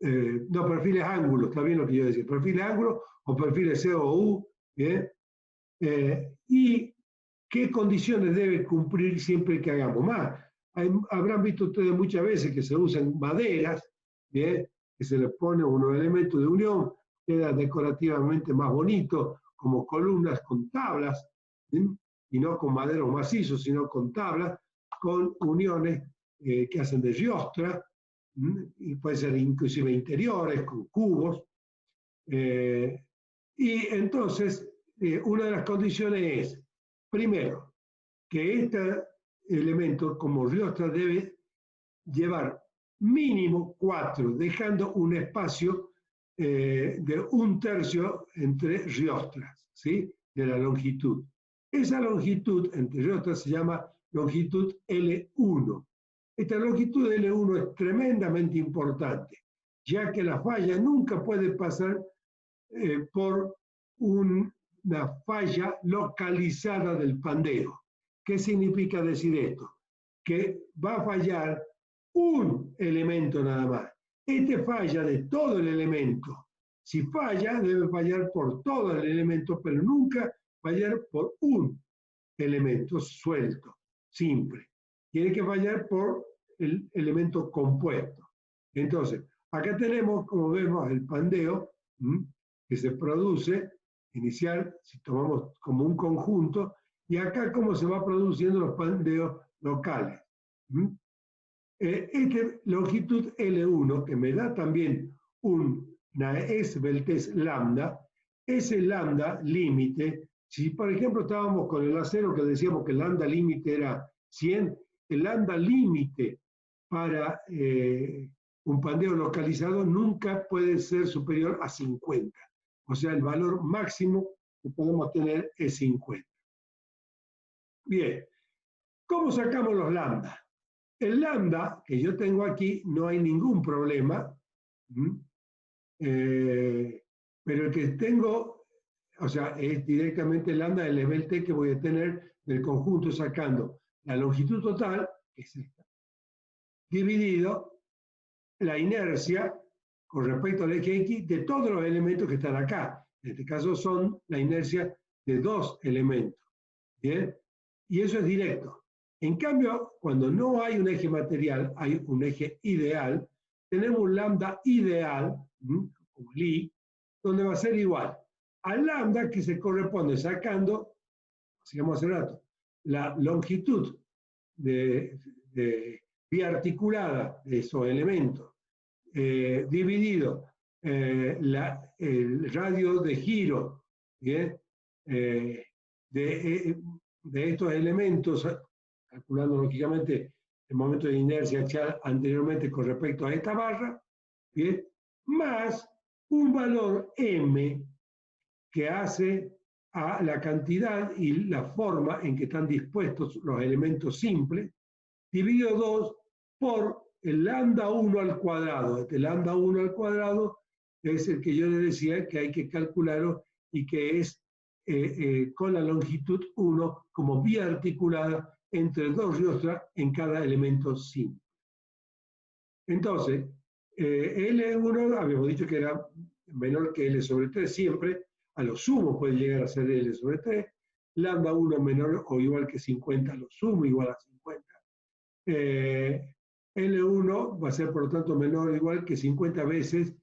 No, perfiles ángulos, está bien lo que yo decía, perfiles ángulos o perfiles C o U, ¿bien? Y qué condiciones debe cumplir siempre que hagamos más. Habrán visto ustedes muchas veces que se usan maderas, ¿bien? Que se les pone unos elementos de unión, queda decorativamente más bonito, como columnas con tablas, y no con maderos macizos, sino con tablas, con uniones que hacen de riostra, y puede ser inclusive interiores, con cubos. Y entonces, una de las condiciones es, primero, que este elemento como riostra debe llevar mínimo 4, dejando un espacio de 1/3 entre riostras, ¿sí? De la longitud. Esa longitud entre riostras se llama longitud L1. Esta longitud L1 es tremendamente importante, ya que la falla nunca puede pasar por una falla localizada del pandeo. ¿Qué significa decir esto? Que va a fallar un elemento nada más. Este falla de todo el elemento. Si falla, debe fallar por todo el elemento, pero nunca fallar por un elemento suelto, simple. Tiene que fallar por el elemento compuesto. Entonces, acá tenemos, como vemos, el pandeo que se produce inicial, si tomamos como un conjunto, y acá cómo se va produciendo los pandeos locales. Esta longitud L1, que me da también una esbeltez lambda, ese lambda límite, si por ejemplo estábamos con el acero que decíamos que el lambda límite era 100, el lambda límite para un pandeo localizado nunca puede ser superior a 50. O sea, el valor máximo que podemos tener es 50. Bien, ¿cómo sacamos los lambda? El lambda que yo tengo aquí no hay ningún problema, pero el que tengo, o sea, es directamente el lambda del nivel T que voy a tener del conjunto sacando la longitud total, que es esta, dividido la inercia con respecto al eje X de todos los elementos que están acá. En este caso son la inercia de 2 elementos. ¿Bien? Y eso es directo. En cambio, cuando no hay un eje material, hay un eje ideal, tenemos un lambda ideal, como el I, donde va a ser igual al lambda que se corresponde sacando, digamos hace rato, la longitud de biarticulada de esos elementos, dividido el radio de giro, ¿bien? De estos elementos, calculando lógicamente el momento de inercia axial anteriormente con respecto a esta barra, ¿bien? Más un valor m que hace a la cantidad y la forma en que están dispuestos los elementos simples, dividido 2 por el lambda 1 al cuadrado. Este lambda 1 al cuadrado es el que yo les decía que hay que calcularlo y que es con la longitud 1 como vía articulada entre 2 riostras en cada elemento simple. Entonces, L1 habíamos dicho que era menor que L sobre 3 siempre, a lo sumo puede llegar a ser L sobre 3, lambda 1 menor o igual que 50, a lo sumo igual a 50. L1 va a ser por lo tanto menor o igual que 50 veces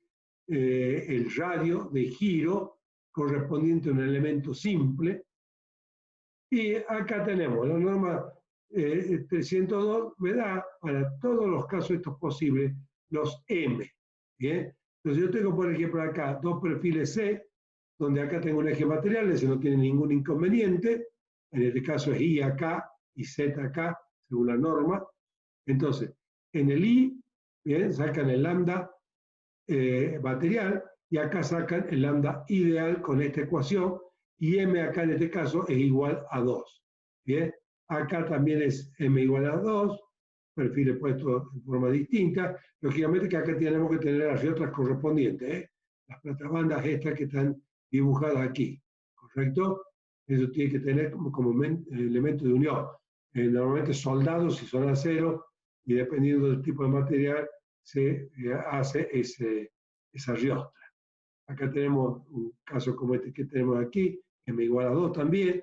el radio de giro correspondiente a un elemento simple. Y acá tenemos la norma 302, me da para todos los casos estos posibles los M. ¿Bien? Entonces yo tengo, por ejemplo, acá dos perfiles C, donde acá tengo un eje material, ese no tiene ningún inconveniente. En este caso es I acá y Z acá, según la norma. Entonces, en el I, bien, sacan el lambda material y acá sacan el lambda ideal con esta ecuación y M acá en este caso es igual a 2. Bien, acá también es M igual a 2, perfiles puestos en forma distinta. Lógicamente que acá tenemos que tener las riostras correspondientes, las platabandas estas que están dibujadas aquí, ¿correcto? Eso tiene que tener como elemento de unión. Normalmente soldados si son acero y dependiendo del tipo de material se hace esa riostra. Acá tenemos un caso como este que tenemos aquí, M igual a 2 también.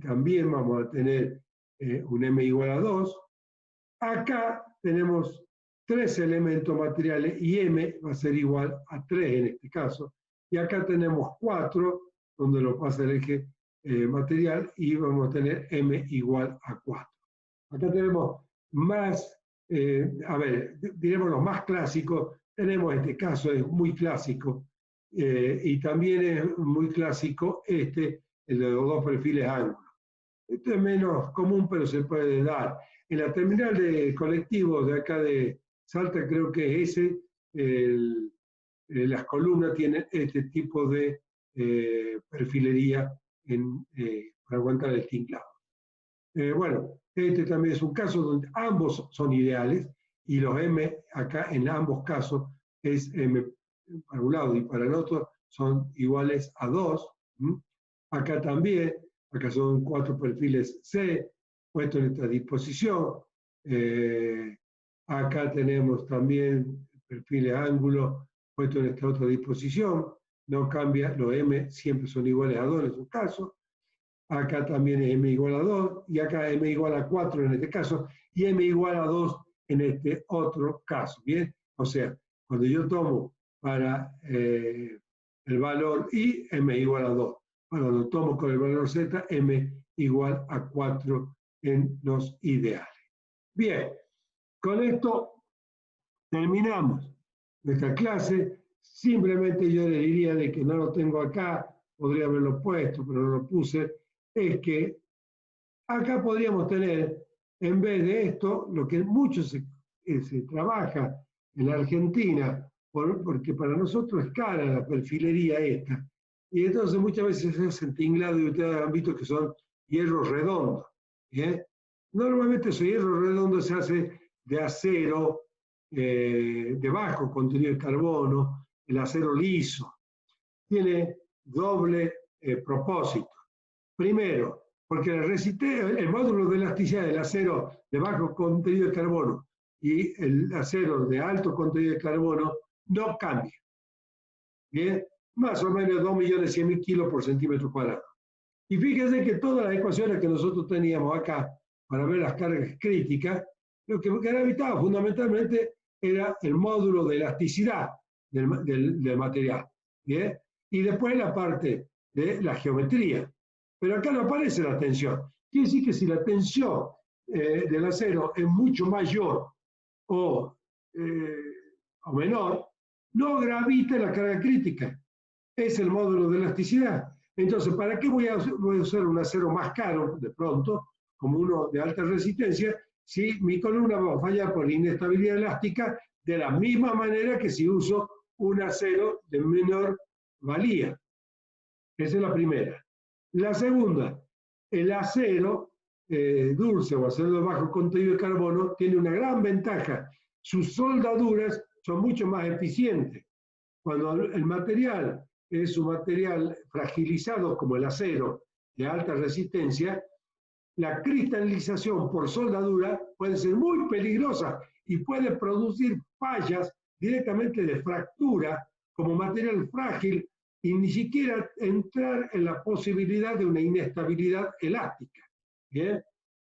También vamos a tener un M igual a 2. Acá tenemos 3 elementos materiales y M va a ser igual a 3 en este caso. Y acá tenemos 4, donde lo pasa el eje material, y vamos a tener M igual a 4. Acá tenemos más, diremos los más clásicos. Tenemos este caso, es muy clásico, y también es muy clásico el de los dos perfiles ángulos. Esto es menos común, pero se puede dar. En la terminal de colectivos de acá de Salta, creo que es las columnas tienen este tipo de perfilería para aguantar el tinglado. Bueno, este también es un caso donde ambos son ideales y los M acá en ambos casos es M para un lado y para el otro son iguales a 2. Acá también, acá son 4 perfiles C puestos en esta disposición. Acá tenemos también perfiles ángulos puestos en esta otra disposición. No cambia, los M siempre son iguales a 2 en su caso. Acá también es M igual a 2, y acá M igual a 4 en este caso, y M igual a 2 en este otro caso, ¿bien? O sea, cuando yo tomo para el valor I, M igual a 2. Cuando lo tomo con el valor Z, M igual a 4 en los ideales. Bien, con esto terminamos nuestra clase. Simplemente yo le diría de que no lo tengo acá, podría haberlo puesto, pero no lo puse. Es que acá podríamos tener, en vez de esto, lo que mucho se trabaja en la Argentina, porque para nosotros es cara la perfilería esta. Y entonces muchas veces se hacen tinglados y ustedes han visto que son hierros redondos. ¿Bien? Normalmente esos hierros redondos se hace de acero de bajo contenido de carbono, el acero liso. Tiene doble propósito. Primero, porque el módulo de elasticidad del acero de bajo contenido de carbono y el acero de alto contenido de carbono no cambia. ¿Bien? Más o menos 2.100.000 kilos por centímetro cuadrado. Y fíjense que todas las ecuaciones que nosotros teníamos acá para ver las cargas críticas, lo que gravitaba fundamentalmente era el módulo de elasticidad del material. ¿Bien? Y después la parte de la geometría. Pero acá no aparece la tensión. Quiere decir que si la tensión del acero es mucho mayor o menor, no gravita la carga crítica. Es el módulo de elasticidad. Entonces, ¿para qué voy a usar un acero más caro de pronto, como uno de alta resistencia, si mi columna va a fallar por inestabilidad elástica de la misma manera que si uso un acero de menor valía? Esa es la primera. La segunda, el acero dulce o acero de bajo contenido de carbono tiene una gran ventaja. Sus soldaduras son mucho más eficientes. Cuando el material es un material fragilizado como el acero de alta resistencia, la cristalización por soldadura puede ser muy peligrosa y puede producir fallas directamente de fractura como material frágil y ni siquiera entrar en la posibilidad de una inestabilidad elástica. ¿Bien?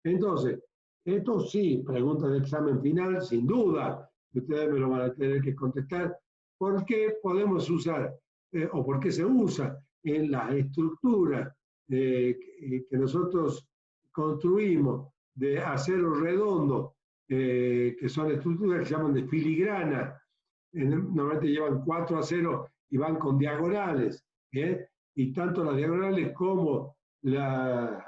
Entonces, esto sí, pregunta de examen final, sin duda, ustedes me lo van a tener que contestar. ¿Por qué podemos usar, o por qué se usa en las estructuras que nosotros construimos de acero redondo, que son estructuras que se llaman de filigrana? Normalmente llevan 4 aceros y van con diagonales, y tanto las diagonales como los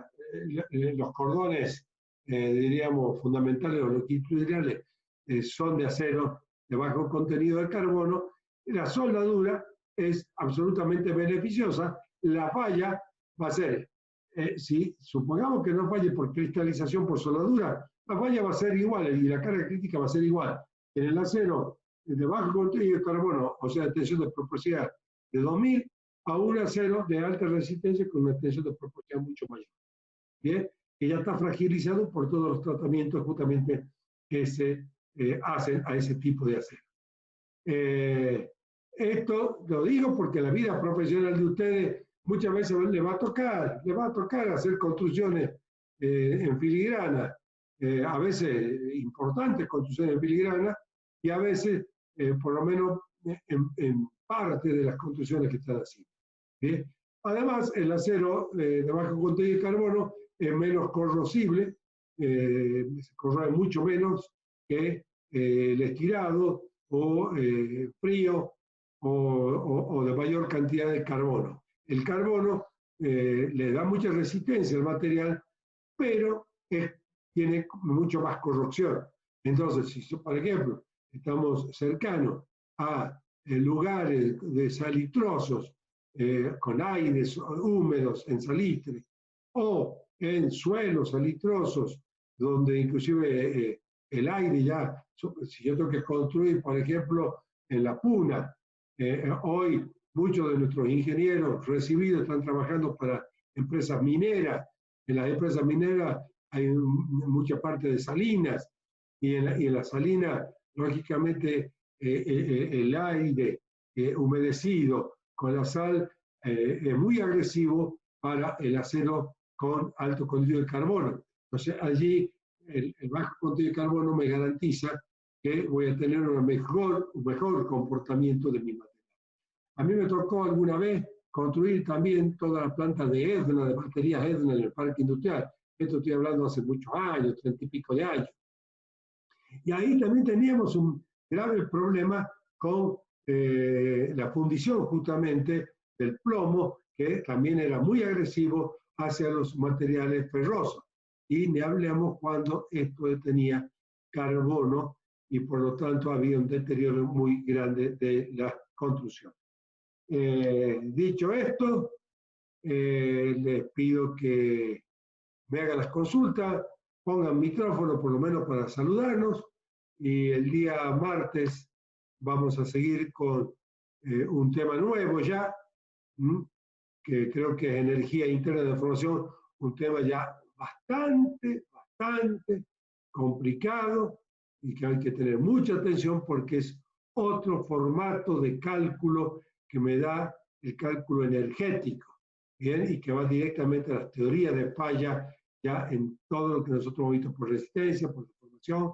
cordones, diríamos, fundamentales o longitudinales, son de acero de bajo contenido de carbono. La soldadura es absolutamente beneficiosa. La falla va a ser, si supongamos que no falle por cristalización por soldadura, la falla va a ser igual y la carga crítica va a ser igual. En el acero de bajo contenido de carbono, o sea, tensión de porosidad de 2000, a un acero de alta resistencia con una tensión de porosidad mucho mayor. ¿Bien? Que ya está fragilizado por todos los tratamientos justamente que se hacen a ese tipo de acero. Esto lo digo porque la vida profesional de ustedes muchas veces le va a tocar hacer construcciones en filigrana, a veces importantes construcciones en filigrana, y a veces, por lo menos, en parte de las construcciones que están haciendo. ¿Bien? Además, el acero de bajo contenido de carbono es menos corrosible, se corroe mucho menos que el estirado o frío o de mayor cantidad de carbono. El carbono le da mucha resistencia al material, pero tiene mucho más corrosión. Entonces, si por ejemplo estamos cercanos a lugares de salitrosos, con aires húmedos en salitre, o en suelos salitrosos, donde inclusive el aire ya, si yo tengo que construir, por ejemplo, en la Puna, hoy muchos de nuestros ingenieros recibidos están trabajando para empresas mineras. En las empresas mineras hay mucha parte de salinas, y en la salina, lógicamente, el aire humedecido con la sal es muy agresivo para el acero con alto contenido de carbono. Entonces, allí el bajo contenido de carbono me garantiza que voy a tener un mejor comportamiento de mi material. A mí me tocó alguna vez construir también toda la planta de Edna, de baterías Edna en el parque industrial. Esto estoy hablando hace muchos años, 30 y pico de años. Y ahí también teníamos un grave problema con la fundición justamente del plomo, que también era muy agresivo hacia los materiales ferrosos. Y ni hablemos cuando esto tenía carbono y por lo tanto había un deterioro muy grande de la construcción. Dicho esto, les pido que me hagan las consultas, pongan micrófono por lo menos para saludarnos, y el día martes vamos a seguir con un tema nuevo ya, que creo que es energía interna de formación, un tema ya bastante complicado y que hay que tener mucha atención porque es otro formato de cálculo que me da el cálculo energético, ¿bien? Y que va directamente a las teorías de falla ya en todo lo que nosotros hemos visto por resistencia, por deformación,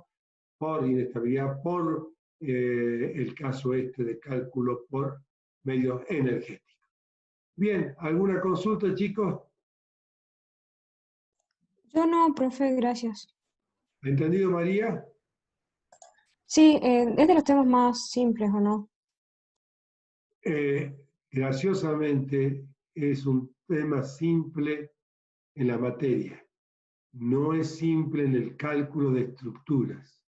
por inestabilidad, por el caso este de cálculo por medios energéticos. Bien, ¿alguna consulta, chicos? Yo no, profe, gracias. ¿Entendido, María? Sí, es de los temas más simples, ¿o no? Graciosamente es un tema simple en la materia, no es simple en el cálculo de estructuras.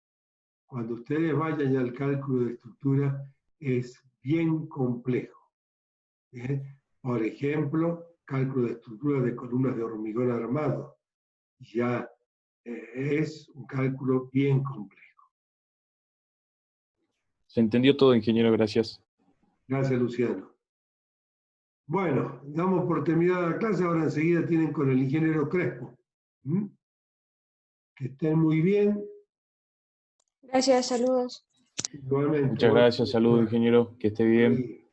Cuando ustedes vayan al cálculo de estructura es bien complejo. ¿Bien? Por ejemplo, cálculo de estructura de columnas de hormigón armado. Ya es un cálculo bien complejo. Se entendió todo, ingeniero, gracias. Gracias, Luciano. Bueno, damos por terminada la clase, ahora enseguida tienen con el ingeniero Crespo. Que estén muy bien. Gracias, saludos. Igualmente. Muchas gracias, saludos, ingeniero, que esté bien.